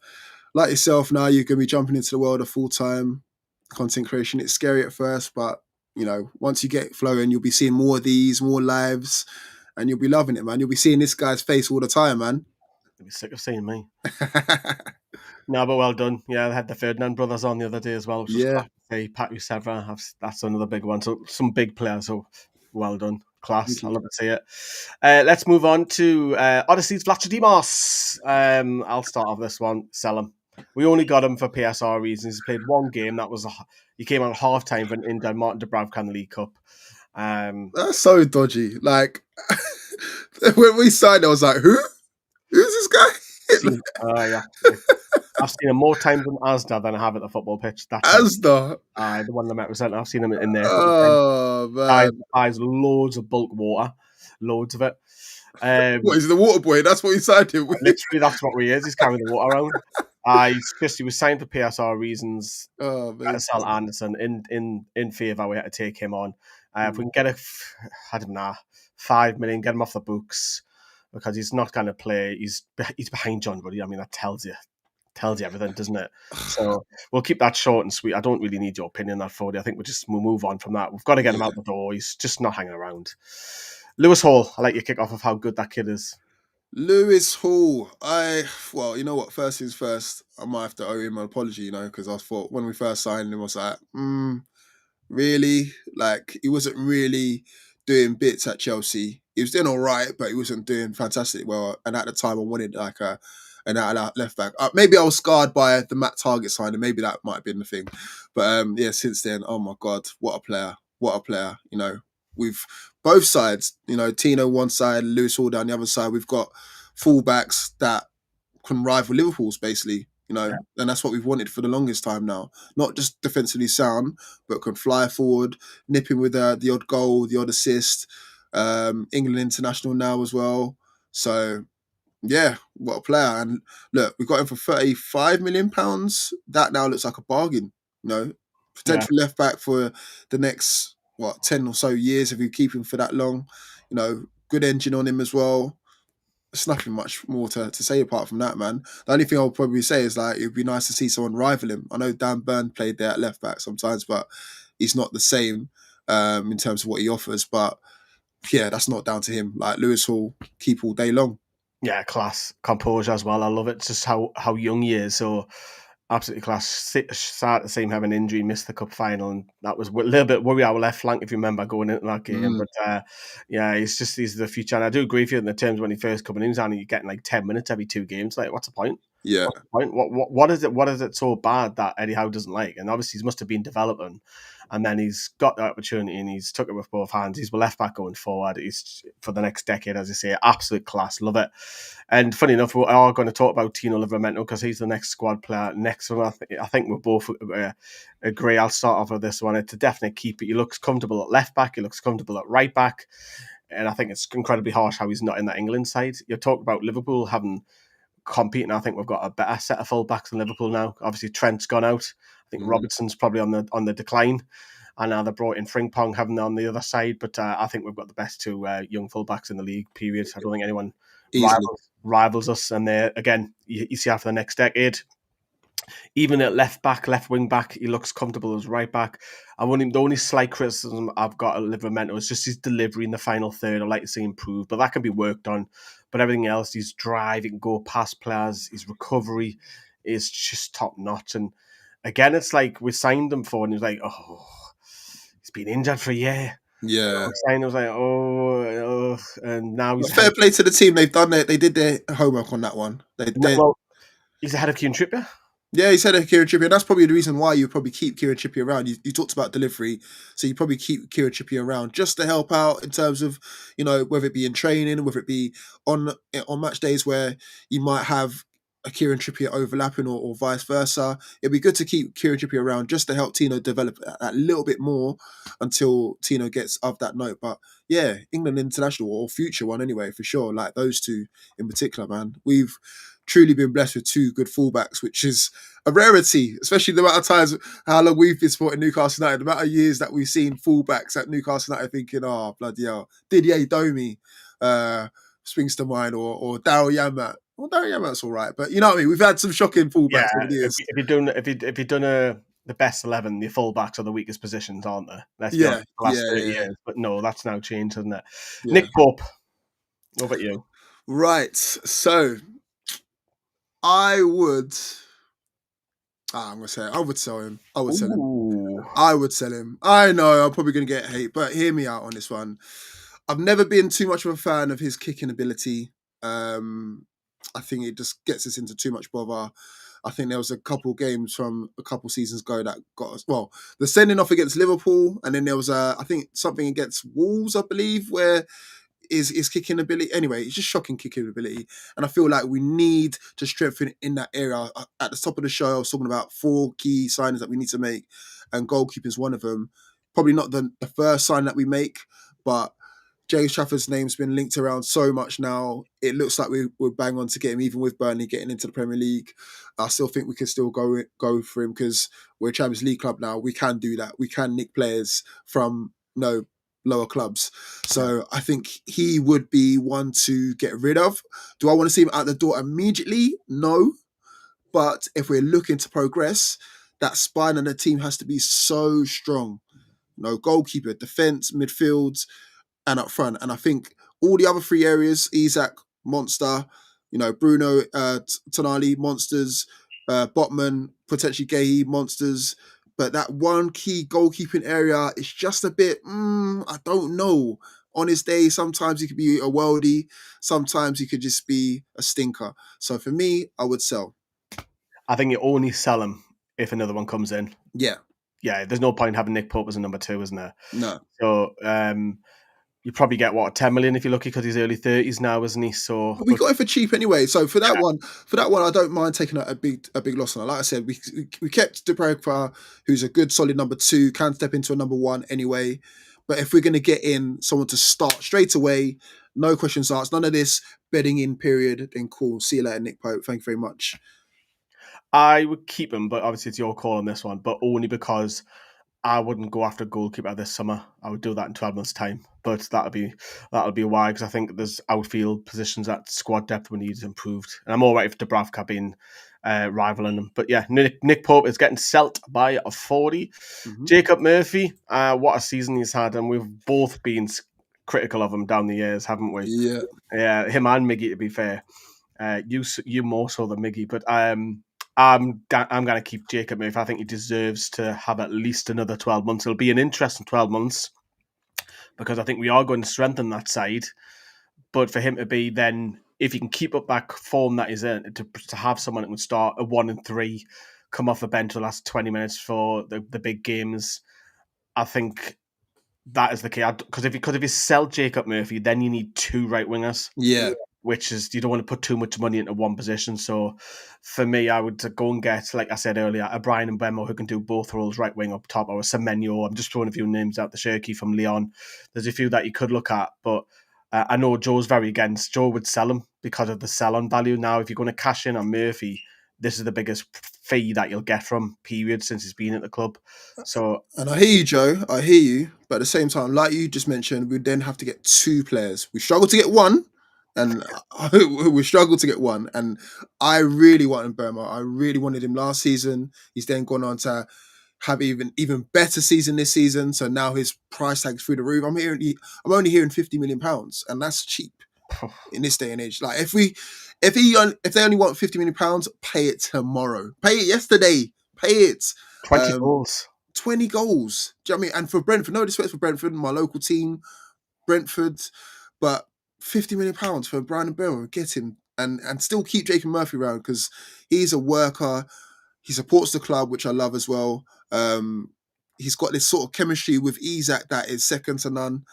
like yourself, now you're going to be jumping into the world of full-time content creation. It's scary at first, but once you get flowing, you'll be seeing more of these, more lives, and you'll be loving it, man. You'll be seeing this guy's face all the time, man. You'll be sick of seeing me. No, but well done. Yeah, I had the Ferdinand brothers on the other day as well, which was Yeah. class. Pat Severa, that's another big one. So some big players. So well done, class. I love to see it. Let's move on to Odyssey's Vlachodimos. I'll start off this one. Sell him. We only got him for PSR reasons. He played one game. He came on half time for an Inter Martin Dubravka in the League Cup. That's so dodgy. Like when we signed, I was like, "Who's this guy?" Yeah. I've seen him more times in Asda than I have at the football pitch. That's Asda. The one that represent. I've seen him in there. Oh man, buys loads of bulk water, loads of it. What is the water boy? That's what he signed him with. Literally, that's what he is. He's carrying the water around. He was signed for PSR reasons. Oh man, Sal Anderson in favour. We had to take him on. If we can get I don't know, 5 million, get him off the books because he's not going to play. He's behind John Ruddy. I mean, that tells you everything, doesn't it? So we'll keep that short and sweet. I don't really need your opinion on that 40. I think we'll move on from that. We've got to get him out the door. He's just not hanging around. Lewis Hall, I'll let you kick off of how good that kid is. Lewis Hall. Well, you know what? First things first, I might have to owe him an apology, because I thought when we first signed him, I was like, really? Like, he wasn't really doing bits at Chelsea. He was doing all right, but he wasn't doing fantastic well. And at the time, I wanted like an out left back. Maybe I was scarred by the Matt Target signing. Maybe that might have been the thing. But yeah, since then, oh my God, what a player. What a player. We've both sides, Tino one side, Lewis Hall down the other side. We've got fullbacks that can rival Liverpool's basically, and that's what we've wanted for the longest time now. Not just defensively sound, but can fly forward, nipping with the odd goal, the odd assist. England international now as well. So yeah, what a player. And look, we got him for £35 million. That now looks like a bargain, potential left back for the next 10 or so years if we keep him for that long. Good engine on him as well. There's nothing much more to say apart from that, man. The only thing I'll probably say is like it'd be nice to see someone rival him. I know Dan Burn played there at left back sometimes, but he's not the same in terms of what he offers. But yeah, that's not down to him. Like Lewis Hall, keep all day long. Yeah, class. Composure as well. I love it. It's just how young he is. So absolutely class. Started to see him have an injury, missed the cup final, and that was a little bit worry our left flank, if you remember, going into that game. But yeah, he's the future. And I do agree with you in the terms when he first coming in, he's only getting like 10 minutes every 2 games. Like, what's the point? Yeah. What's the point? What is it? What is it so bad that Eddie Howe doesn't like? And obviously, he must have been developing. And then he's got the opportunity and he's took it with both hands. He's the left back going forward. He's for the next decade, as I say, absolute class. Love it. And funny enough, we are going to talk about Tino Livramento because he's the next squad player. Next one, I think we're both agree. I'll start off with this one. It's a definite keeper. He looks comfortable at left back. He looks comfortable at right back. And I think it's incredibly harsh how he's not in that England side. You talk about Liverpool having competing. I think we've got a better set of full-backs than Liverpool now. Obviously, Trent's gone out. I think Robertson's probably on the decline. And now they brought in Frimpong, having on the other side. But I think we've got the best 2 young full-backs in the league, period. I don't think anyone rivals us. And again, you see after the next decade, even at left back, left wing back, he looks comfortable as right back. The only slight criticism I've got at Livramento is just his delivery in the final third. I'd like to see improve, but that can be worked on. But everything else, his drive, he can go past players, his recovery is just top notch. And again, it's like we signed him for, and he was like, oh, he's been injured for a year. Yeah. Saying I was like, oh, and now he's But ahead fair of, play to the team. They did their homework on that one. They well, he's ahead of Kieran Trippier. Yeah, he said Kieran Trippier. That's probably the reason why you probably keep Kieran Trippier around. You talked about delivery, so you probably keep Kieran Trippier around just to help out in terms of, whether it be in training, whether it be on match days where you might have a Kieran Trippier overlapping or vice versa. It'd be good to keep Kieran Trippier around just to help Tino develop a little bit more until Tino gets up that note. But yeah, England international or future one anyway, for sure. Like those two in particular, man. We've truly been blessed with two good fullbacks, which is a rarity, especially the amount of times how long we've been supporting Newcastle United, the amount of years that we've seen fullbacks at Newcastle United thinking, oh, bloody hell, Didier Domi springs to mind, or Daryl Yamat. Well, Daryl Yamat's all right, but you know what I mean? We've had some shocking Yeah, fullbacks over the if, years. if you're doing the best 11, the fullbacks are the weakest positions, aren't they? Let's be honest, Yeah, the last yeah, 30 yeah, years. But no, that's now changed, hasn't it? yeah. Nick Pope, what about you? Right, so I would... I'm going to say it. I would sell him. I would sell him. Ooh. I would sell him. I know I'm probably going to get hate, but hear me out on this one. I've never been too much of a fan of his kicking ability. I think it just gets us into too much bother. I think there was a couple games from a couple seasons ago that got us. Well, the sending off against Liverpool, and then there was I think something against Wolves, I believe, where is kicking ability. Anyway, it's just shocking kicking ability, and I feel like we need to strengthen in that area. At the top of the show, I was talking about 4 key signings that we need to make, and goalkeeping is one of them. Probably not the first sign that we make, but James Trafford's name's been linked around so much now. It looks like we're bang on to get him, even with Burnley getting into the Premier League. I still think we can still go for him because we're a Champions League club now. We can do that. We can nick players from lower clubs. So I think he would be one to get rid of. Do I want to see him out the door immediately? No. But if we're looking to progress, that spine on the team has to be so strong. Goalkeeper, defense, midfield, and up front. And I think all the other 3 areas, Isak, monster, Bruno, Tonali, monsters, Botman, potentially Gay, monsters. But that one key goalkeeping area is just a bit, I don't know. On his day, sometimes he could be a worldie, sometimes he could just be a stinker. So for me, I would sell. I think you only sell him if another one comes in. Yeah. Yeah, there's no point having Nick Pope as a number 2, isn't there? No. So you probably get 10 million if you're lucky because he's early 30s now, isn't he? So We got it for cheap anyway. So for that Yeah. one, I don't mind taking a big loss on it. Like I said, we kept Dubravka, who's a good solid number 2, can step into a number 1 anyway. But if we're going to get in someone to start straight away, no questions asked, none of this bedding in period, then cool. See you later, Nick Pope. Thank you very much. I would keep him, but obviously it's your call on this one. But only because I wouldn't go after a goalkeeper this summer. I would do that in 12 months' time. But that'll be why, because I think there's outfield positions that squad depth we need improved. And I'm all right if Dubravka being rivaling them. But yeah, Nick Pope is getting selt by a 40. Mm-hmm. Jacob Murphy, what a season he's had. And we've both been critical of him down the years, haven't we? Yeah. Yeah, him and Miggy, to be fair. You more so than Miggy. But I'm going to keep Jacob Murphy. I think he deserves to have at least another 12 months. It'll be an interesting 12 months because I think we are going to strengthen that side. But for him to be then, if he can keep up that form that he's in, to have someone that can start a 1 and 3, come off the bench the last 20 minutes for the big games, I think that is the key. Because if you sell Jacob Murphy, then you need 2 right wingers. Yeah. Which is, you don't want to put too much money into one position. So for me, I would go and get, like I said earlier, a Brian Mbemo who can do both roles, right wing up top, or a Semenyo. I'm just throwing a few names out. The Shirky from Lyon. There's a few that you could look at, but I know Joe's very against. Joe would sell him because of the sell-on value. Now, if you're going to cash in on Murphy, this is the biggest fee that you'll get from, period, since he's been at the club. So, and I hear you, Joe. I hear you. But at the same time, like you just mentioned, we then have to get 2 players. We struggle to get one, and we struggle to get one. And I really wanted Burma. I really wanted him last season. He's then gone on to have even better season this season. So now his price tag's through the roof. I'm only hearing £50 million, and that's cheap in this day and age. Like if they only want £50 million, pay it tomorrow. Pay it yesterday. Pay it. 20 goals. 20 goals. Do you know what I mean? And for Brentford, no disrespect for Brentford, my local team, Brentford, but £50 million for Brian Mbeumo, get him and still keep Jacob Murphy around because he's a worker. He supports the club, which I love as well. He's got this sort of chemistry with Isak that is second to none.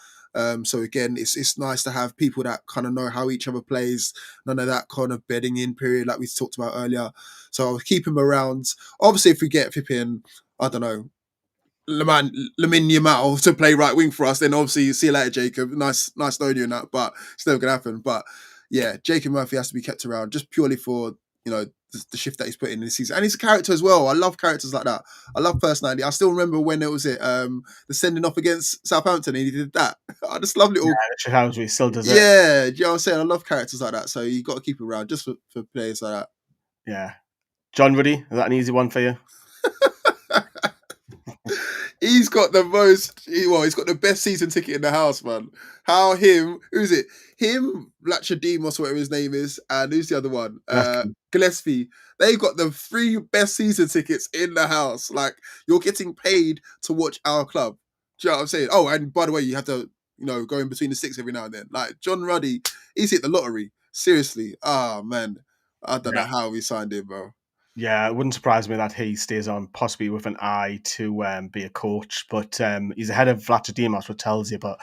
So again, it's nice to have people that kind of know how each other plays. None of that kind of bedding in period like we talked about earlier. So I'll keep him around. Obviously, if we get flipping, I don't know, Lamine Yamal to play right wing for us, then obviously see you later, Jacob. Nice knowing you and that, but it's never gonna happen. But yeah, Jacob Murphy has to be kept around just purely for the shift that he's put in this season, and he's a character as well. I love characters like that. I love personality. I still remember when it was the sending off against Southampton, and he did that. I just love little. Yeah, he still does it. Yeah, do you know what I'm saying? I love characters like that. So you got to keep it around just for players like that. Yeah, John Ruddy, is that an easy one for you? He's got he's got the best season ticket in the house, man. Who's it? Him, Lachadimos, whatever his name is, and who's the other one? Gillespie. They've got the 3 best season tickets in the house. Like, you're getting paid to watch our club. Do you know what I'm saying? Oh, and by the way, you have to, go in between the sticks every now and then. Like, John Ruddy, he's hit the lottery. Seriously. Ah, man. I don't know how we signed him, bro. Yeah, it wouldn't surprise me that he stays on, possibly with an eye to be a coach. But he's ahead of Vlachodimos, what tells you. But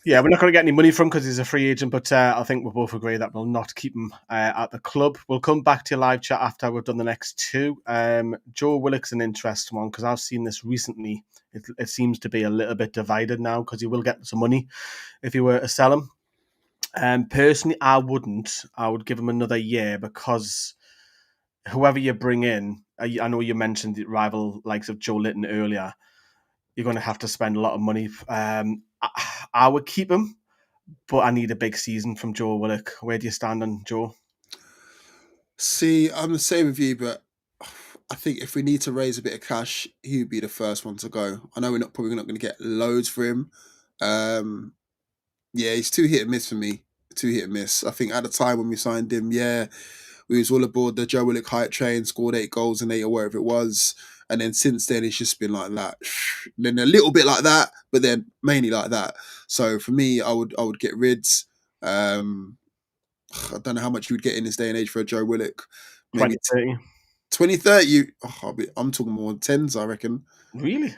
yeah, we're not going to get any money from him because he's a free agent. But I think we'll both agree that we'll not keep him at the club. We'll come back to your live chat after we've done the next 2. Joe Willock's an interesting one because I've seen this recently. It seems to be a little bit divided now because he will get some money if he were to sell him. Personally, I wouldn't. I would give him another year because whoever you bring in, I know you mentioned the rival likes of Joe Litton earlier. You're going to have to spend a lot of money. I would keep him, but I need a big season from Joe Willock. Where do you stand on Joe? See, I'm the same with you, but I think if we need to raise a bit of cash, he would be the first one to go. I know we're probably not going to get loads for him. Yeah, he's too hit and miss for me. Too hit and miss. I think at the time when we signed him, we was all aboard the Joe Willock hype train, scored 8 goals in 8 or wherever it was. And then since then, it's just been like that. Then a little bit like that, but then mainly like that. So for me, I would get rid. I don't know how much you would get in this day and age for a Joe Willock. Maybe 20-30. 20-30. I'm talking more tens, I reckon. Really?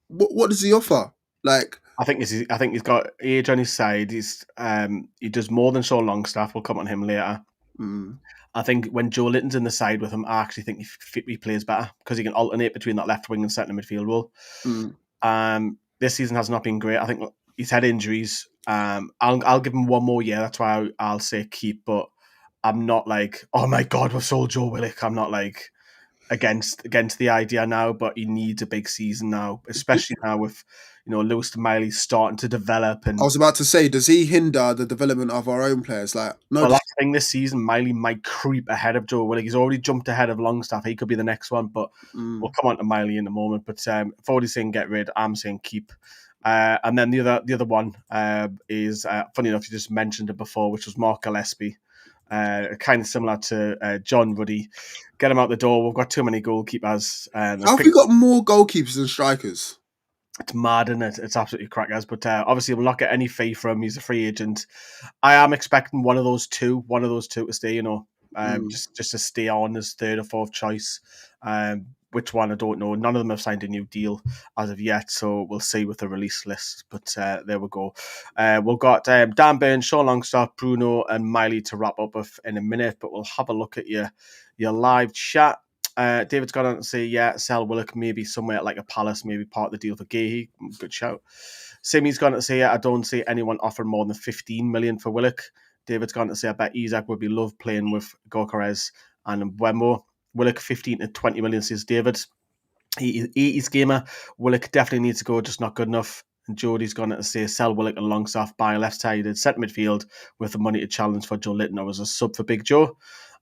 What does he offer? Like, I think he's got age on his side. He does more than Sean Longstaff. We'll come on him later. I think when Joe Litton's in the side with him, I actually think he plays better because he can alternate between that left wing and centre midfield role. This season has not been great. I think he's had injuries. I'll give him one more year. That's why I'll say keep. But I'm not like, oh my God, we've sold Joe Willock. I'm not like against the idea now, but he needs a big season now, especially now with Lewis to Miley starting to develop. And I was about to say, does he hinder the development of our own players? Like, no. Well, that's the thing this season. Miley might creep ahead of Joe Willock. He's already jumped ahead of Longstaff. He could be the next one, but we'll come on to Miley in a moment. But for what he's saying get rid, I'm saying keep. And then the other one is funny enough, you just mentioned it before, which was Mark Gillespie. Kind of similar to John Ruddy. Get him out the door. We've got too many goalkeepers. How have we got more goalkeepers than strikers? It's mad, isn't it? It's absolutely crackers. But obviously, we'll not get any fee from him. He's a free agent. I am expecting one of those two to stay. Just to stay on as 3rd or 4th choice. Which one, I don't know. None of them have signed a new deal as of yet, so we'll see with the release list. But there we go. We've got Dan Burns, Sean Longstaff, Bruno, and Miley to wrap up with in a minute. But we'll have a look at your live chat. David's gone on to say, sell Willock maybe somewhere like a Palace, maybe part of the deal for Gahey. Good shout. Simi's gone to say, I don't see anyone offering more than 15 million for Willock. David's gone to say, I bet Isak would be loved playing with Gyökeres and Mbeumo. Willock 15 to 20 million, says David. He's gamer. Willock definitely needs to go, just not good enough. And Jody's gone to say, sell Willock and Longstaff, buy a left-sided centre midfield with the money to challenge for Joe Litton. Or was a sub for Big Joe.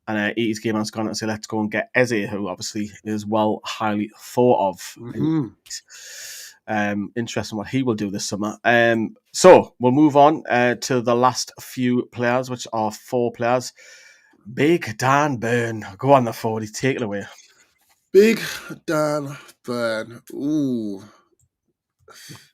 And 80's gamer's gone to say, let's go and get Eze, who obviously is highly thought of. Interesting what he will do this summer. So we'll move on to the last few players, which are 4 players. Big Dan Burn. Go on the 40, take it away. Big Dan Burn. Ooh.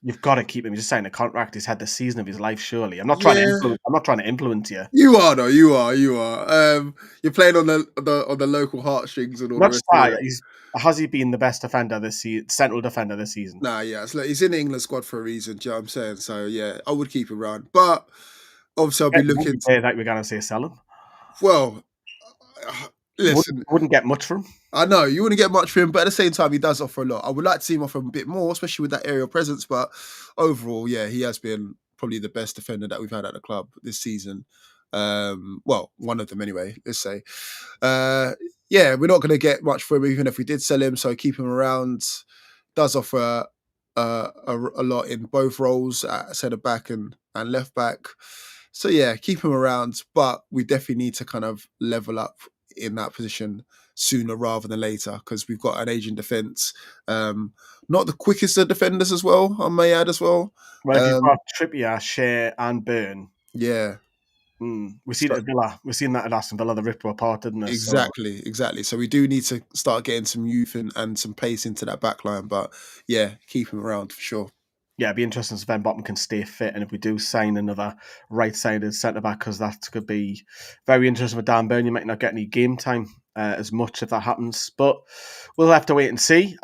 You've got to keep him. He's just signing a contract. He's had the season of his life. Surely, I'm not trying to Yeah. influence. I'm not trying to influence you. You are though. You are. You are. You're playing on the local heartstrings and all the Not just rest of that. it. Has he been the best defender this season? Central defender this season. Nah, yeah. It's like he's in the England squad for a reason. Do you know what I'm saying? So yeah, I would keep him around. But obviously, I'll be Get the money looking. paid like we're gonna say sell him. Well, Wouldn't listen. wouldn't get much from him. I know you wouldn't get much for him, but at the same time, he does offer a lot. I would like to see him offer a bit more, especially with that aerial presence. But overall, yeah, he has been probably the best defender that we've had at the club this season. Well, one of them anyway. Let's say. Yeah, we're not going to get much for him, even if we did sell him. So keep him around. Does offer a lot in both roles, at centre back and left back. So yeah, keep him around, but we definitely need to kind of level up in that position sooner rather than later because we've got an aging defence. Not the quickest of defenders as well, I may add as well. Well, if you've got Trippier, Shea, and Burn, Yeah. we see So, it at Villa. We've seen that at Aston Villa. They ripped her apart, didn't they? So exactly. So we do need to start getting some youth and some pace into that back line. But yeah, keep him around for sure. yeah, it'd be interesting if Sven Botman can stay fit, and if we do sign another right-sided centre back, because that could be very interesting with Dan Burn. You might not get any game time as much if that happens, but we'll have to wait and see.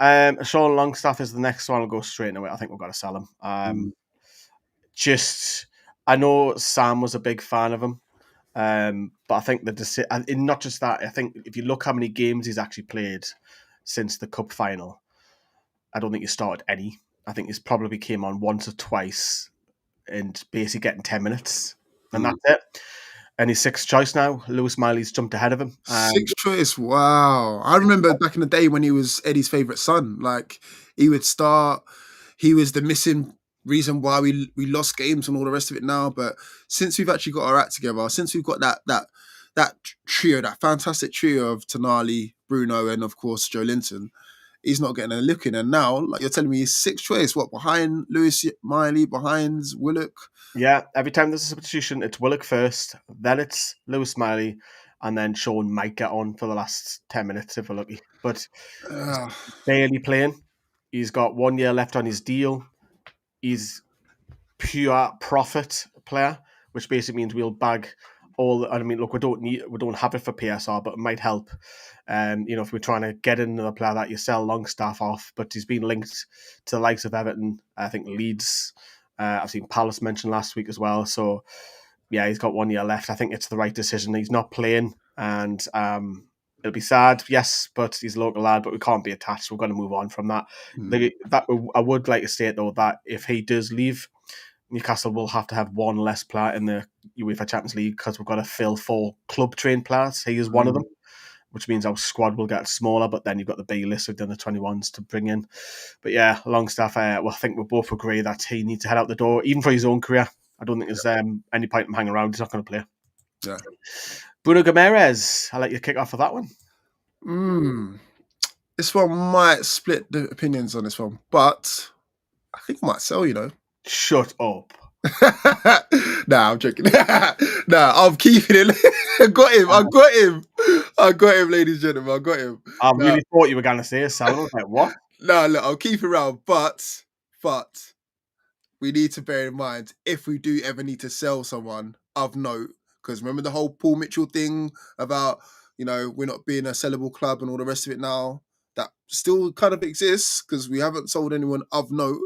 Sean Longstaff is the next one. I'll go straight away. I think we've got to sell him. I know Sam was a big fan of him, but I think not just that. I think if you look how many games he's actually played since the cup final, I don't think he started any. I think he's probably came on once or twice and basically getting 10 minutes. And that's it. And he's sixth choice now. Lewis Miley's jumped ahead of him. Sixth choice. Wow. I remember back in the day when he was Eddie's favourite son. Like he would start. He was the missing reason why we lost games and all the rest of it now. But since we've actually got our act together, since we've got that trio, that fantastic trio of Tonali, Bruno, and of course Joe Linton, he's not getting a look in. And now, like you're telling me, he's sixth choice. What, behind Lewis Miley, behind Willock? Yeah, every time there's a substitution, it's Willock first, then it's Lewis Miley, and then Sean might get on for the last 10 minutes if we're lucky. But barely playing. He's got 1 year left on his deal. He's pure profit player, which basically means we'll bag all. I mean, look, we don't have it for PSR, but it might help. If we're trying to get another player that you sell Longstaff off, but he's been linked to the likes of Everton, I think Leeds. I've seen Palace mentioned last week as well. So yeah, he's got 1 year left. I think it's the right decision. He's not playing, and it'll be sad, yes, but he's a local lad, but we can't be attached. We're going to move on from that. I would like to state, though, that if he does leave, Newcastle will have to have one less player in the UEFA Champions League because we've got to fill 4 club-trained players. He is one of them, which means our squad will get smaller, but then you've got the B list of the under 21s to bring in. But yeah, Longstaff, I think we both agree that he needs to head out the door, even for his own career. I don't think there's any point in him hanging around. He's not going to play. Yeah. Bruno Gomes, I'll let you kick off for that one. This one might split the opinions on this one, but I think I might sell, Shut up. Nah, I'm joking. Nah, I'm keeping it. I got him, ladies and gentlemen. I got him. I really thought you were going to say sell. I was like, what? No, look, I'll keep it around, but we need to bear in mind if we do ever need to sell someone of note, because remember the whole Paul Mitchell thing about, we're not being a sellable club and all the rest of it now, that still kind of exists because we haven't sold anyone of note.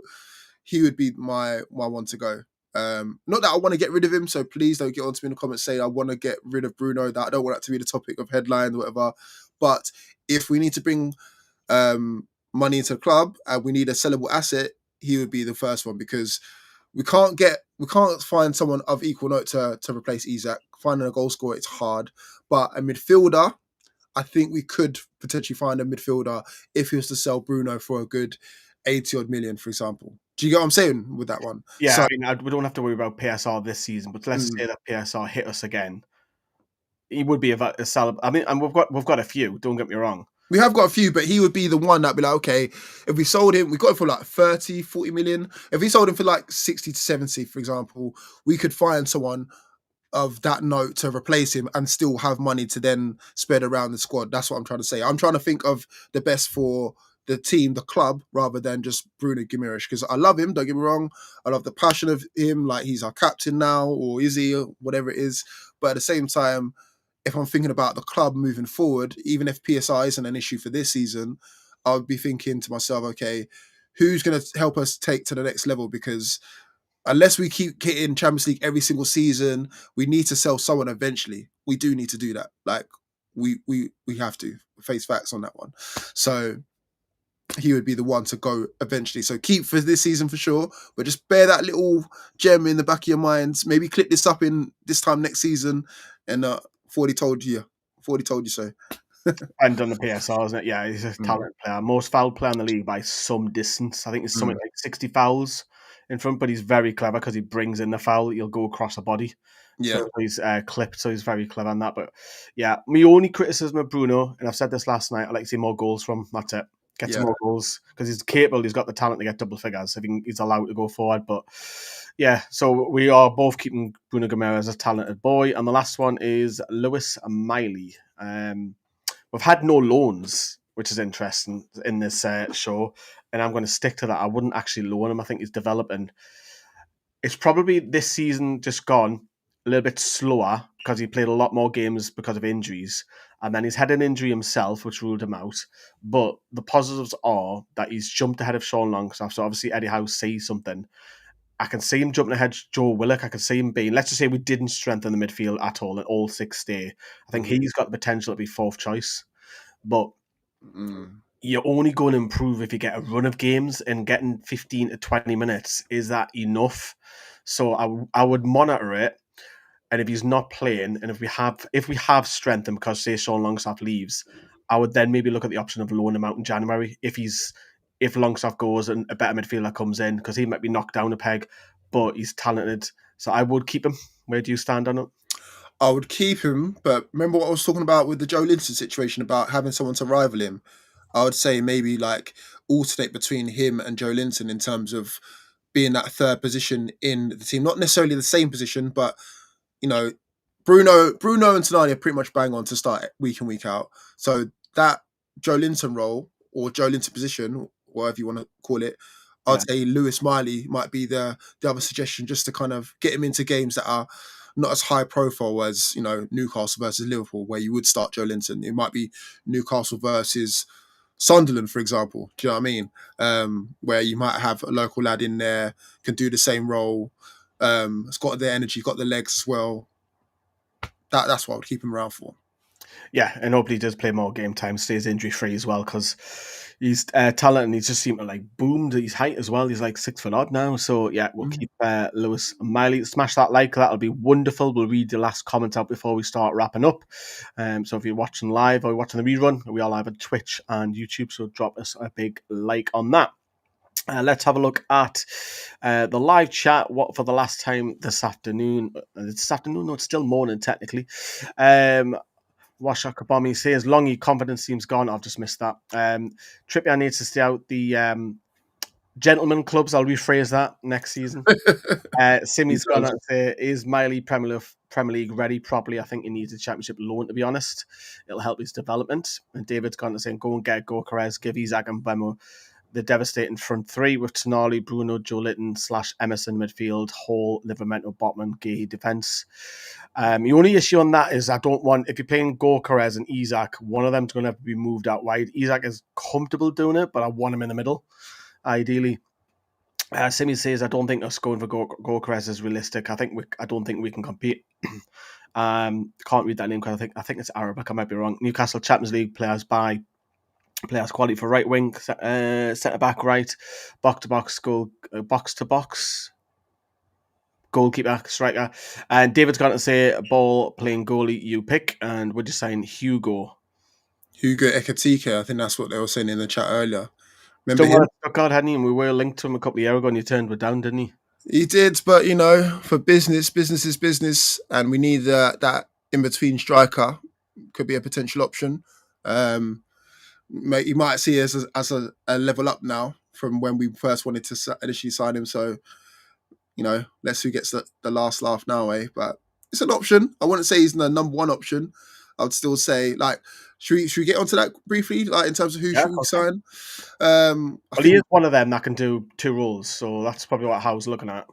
He would be my one to go. Not that I want to get rid of him, so please don't get on to me in the comments saying I want to get rid of Bruno. That I don't want that to be the topic of headlines or whatever. But if we need to bring money into the club and we need a sellable asset, he would be the first one because we can't find someone of equal note to replace Isak. Finding a goal scorer, it's hard. But a midfielder, I think we could potentially find a midfielder if he was to sell Bruno for a good 80-odd million, for example. Do you get what I'm saying with that one? Yeah, so, we don't have to worry about PSR this season, but let's say that PSR hit us again. He would be a sell. I mean, and we've got a few. Don't get me wrong. We have got a few, but he would be the one that'd be like, okay, if we sold him, we got him for like 30, 40 million. If we sold him for like 60 to 70, for example, we could find someone of that note to replace him and still have money to then spread around the squad. That's what I'm trying to say. I'm trying to think of the best for the team, the club, rather than just Bruno Guimaraes, because I love him. Don't get me wrong. I love the passion of him. Like, he's our captain now, or is he, or whatever it is. But at the same time, if I'm thinking about the club moving forward, even if PSI isn't an issue for this season, I would be thinking to myself, okay, who's going to help us take to the next level? Because unless we keep getting Champions League every single season, we need to sell someone eventually. We do need to do that. Like, we have to face facts on that one. So he would be the one to go eventually. So keep for this season for sure, but just bear that little gem in the back of your minds. Maybe clip this up in this time next season, and 40 told you, 40 told you so. And on the PSR, isn't it? Yeah, he's a talented player. Most fouled player in the league by some distance. I think it's something like 60 fouls in front, but he's very clever because he brings in the foul. He'll go across the body. Yeah, So he's clipped, so he's very clever on that. But yeah, my only criticism of Bruno, and I've said this last night, I like to see more goals from. That's it. Get some yeah. more goals because he's capable. He's got the talent to get double figures if he's allowed to go forward. But yeah, so we are both keeping Bruno Guimaraes as a talented boy. And the last one is Lewis Miley. We've had no loans, which is interesting in this show, and I'm going to stick to that. I wouldn't actually loan him. I think he's developing. It's probably this season just gone a little bit slower because he played a lot more games because of injuries. And then he's had an injury himself, which ruled him out. But the positives are that he's jumped ahead of Sean Longstaff. So obviously Eddie Howe sees something. I can see him jumping ahead Joe Willock. I can see him being, let's just say we didn't strengthen the midfield at all and all six stay. I think he's got the potential to be fourth choice. But you're only going to improve if you get a run of games, and getting 15 to 20 minutes, is that enough? So I would monitor it, and if he's not playing, and if we have strength, and because say Sean Longstaff leaves, I would then maybe look at the option of loaning him out in January if Longstaff goes and a better midfielder comes in, because he might be knocked down a peg, but he's talented. So I would keep him. Where do you stand on it? I would keep him, but remember what I was talking about with the Joe Linton situation about having someone to rival him? I would say maybe like alternate between him and Joe Linton in terms of being that third position in the team. Not necessarily the same position, but you know, Bruno and Tonali are pretty much bang on to start week in, week out. So that Joe Linton role or Joe Linton position, whatever you want to call it, Yeah. I'd say Lewis Miley might be the other suggestion, just to kind of get him into games that are not as high profile as, Newcastle versus Liverpool, where you would start Joe Linton. It might be Newcastle versus Sunderland, for example. Do you know what I mean? Where you might have a local lad in there, can do the same role. It's got the energy, got the legs as well. That's what I would keep him around for. Yeah, and hopefully he does play more game time, stays injury free as well, because he's talented and he's just seemed to like boomed his height as well. He's like 6 foot odd now. So yeah, we'll keep Lewis Miley. Smash that like, that'll be wonderful. We'll read the last comment out before we start wrapping up. So if you're watching live or you're watching the rerun, we are live on Twitch and YouTube, so drop us a big like on that. Let's have a look at the live chat. What for the last time this afternoon? This afternoon? No, it's still morning technically. Washak Kabami says, Longy confidence seems gone. I've just missed that. Trippier needs to stay out the gentlemen clubs. I'll rephrase that next season. Simi's gone out and say, is Miley Premier League ready properly? I think he needs a championship loan, to be honest. It'll help his development. And David's gone to say, go and get Gokares, give Isaac and Bemo the devastating front three with Tonali, Bruno, Joe Litton / Emerson midfield, Hall, Livramento, Botman, Gay defence. The only issue on that is I don't want, if you're playing Gokares and Isaac, one of them's going to have to be moved out wide. Isaac is comfortable doing it, but I want him in the middle, ideally. Simi says, I don't think us going for Gokares is realistic. I don't think we can compete. Can't read that name because I think it's Arabic. I might be wrong. Newcastle Champions League players quality for right wing, centre back right, box to box, goalkeeper, striker. And David's got to say, ball playing goalie, you pick. And we're just saying Hugo Ekatike, I think that's what they were saying in the chat earlier. Remember Still him? God, hadn't he? And we were linked to him a couple of years ago, and you turned it down, didn't he? He did, but for business is business, and we need that in between striker. Could be a potential option. You might see it as a level up now from when we first wanted to initially sign him. So, let's who gets the last laugh now, eh? But it's an option. I wouldn't say he's the number one option. I would still say, like, should we get onto that briefly, like in terms of who Yeah, should of we course. sign? I Well, he is think, one of them that can do two roles, so that's probably what I was looking at.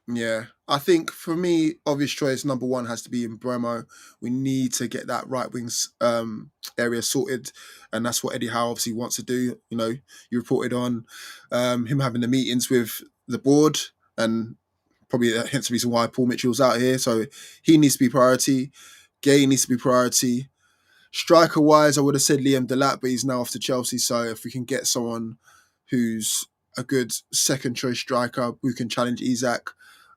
yeah, I think for me, obvious choice number one has to be in Bremo. We need to get that right wings area sorted, and that's what Eddie Howe obviously wants to do. You know, you reported on him having the meetings with the board, and probably hence the reason why Paul Mitchell's out here. So he needs to be priority. Gay needs to be priority. Striker wise, I would have said Liam Delap, but he's now off to Chelsea. So if we can get someone who's a good second choice striker who can challenge Isak,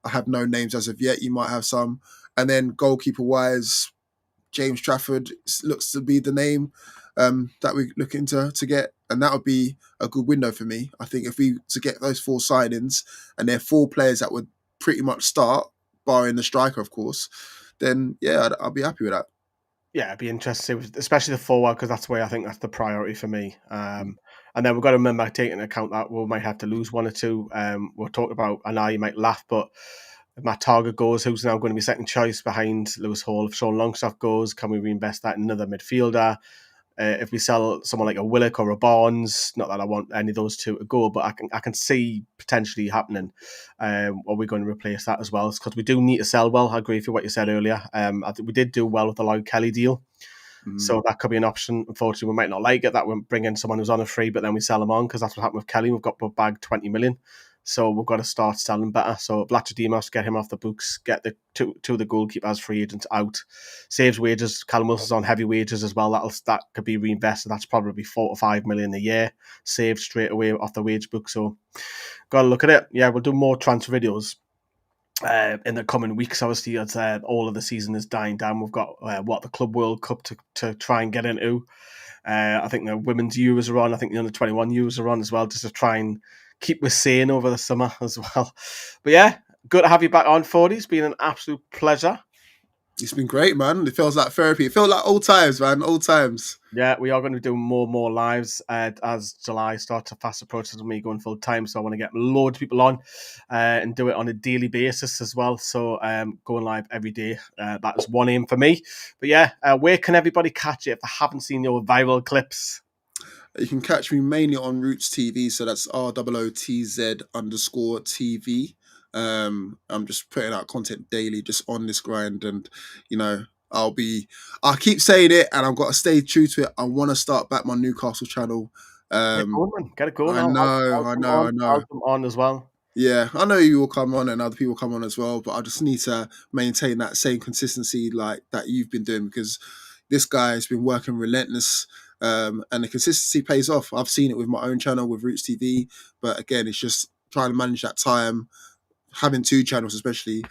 I have no names as of yet. You might have some. And then goalkeeper wise, James Trafford looks to be the name that we're looking to get, and that would be a good window for me. I think if we to get those four signings, and they're four players that would pretty much start, barring the striker, of course, then yeah, I'll be happy with that. Yeah, it'd be interesting, especially the forward, because that's where I think that's the priority for me. And then we've got to remember, taking into account that we might have to lose one or two. We'll talk about, I know you might laugh, but if Matt Target goes, who's now going to be second choice behind Lewis Hall? If Sean Longstaff goes, can we reinvest that in another midfielder? If we sell someone like a Willock or a Barnes, not that I want any of those two to go, but I can see potentially happening. Are we going to replace that as well? Because we do need to sell well. I agree with what you said earlier. I think we did do well with the Lloyd Kelly deal. So that could be an option. Unfortunately, we might not like it that we bring in someone who's on a free, but then we sell them on, because that's what happened with Kelly. We've got bagged 20 million. So we've got to start selling better. So Vlachodimos, get him off the books, get the two of the goalkeepers free agents out, saves wages. Callum Wilson's on heavy wages as well. That could be reinvested. That's probably 4 to 5 million a year, saved straight away off the wage book. So got to look at it. Yeah, we'll do more transfer videos in the coming weeks. Obviously, as all of the season is dying down, we've got the Club World Cup to try and get into. I think the women's Euros are on. I think the under 21 Euros are on as well, just to try and keep us sane over the summer as well. But yeah, good to have you back on, 40. It's been an absolute pleasure. It's been great, man. It feels like therapy. It feels like old times, man. Old times. Yeah, we are going to be doing more and more lives as July starts to fast approach with me going full time. So I want to get loads of people on and do it on a daily basis as well. So going live every day. That is one aim for me. But yeah, where can everybody catch it if they haven't seen your viral clips? You can catch me mainly on Roots TV, so that's ROOTZ_TV. I'm just putting out content daily, just on this grind, and you know, I'll keep saying it, and I've got to stay true to it. I want to start back my Newcastle channel. Get it going, man. Get it going. I know, I know, I I'll know. come on as well. Yeah, I know you will come on and other people come on as well, but I just need to maintain that same consistency like that you've been doing, because this guy has been working relentless, and the consistency pays off. I've seen it with my own channel with Roots TV, but again, it's just trying to manage that time, having two channels especially.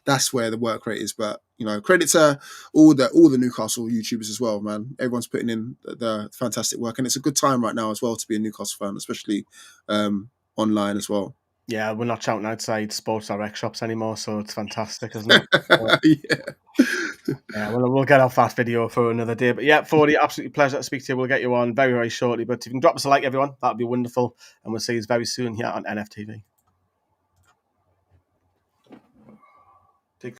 That's where the work rate is. But you know, credit to all the Newcastle YouTubers as well, man. Everyone's putting in the fantastic work, and it's a good time right now as well to be a Newcastle fan, especially online as well. Yeah, we're not shouting outside Sports Direct shops anymore, so it's fantastic, isn't it? Yeah. Yeah, we'll get off that video for another day. But yeah, 40, absolutely pleasure to speak to you. We'll get you on very, very shortly. But if you can drop us a like, everyone, that would be wonderful. And we'll see you very soon here on NFTV.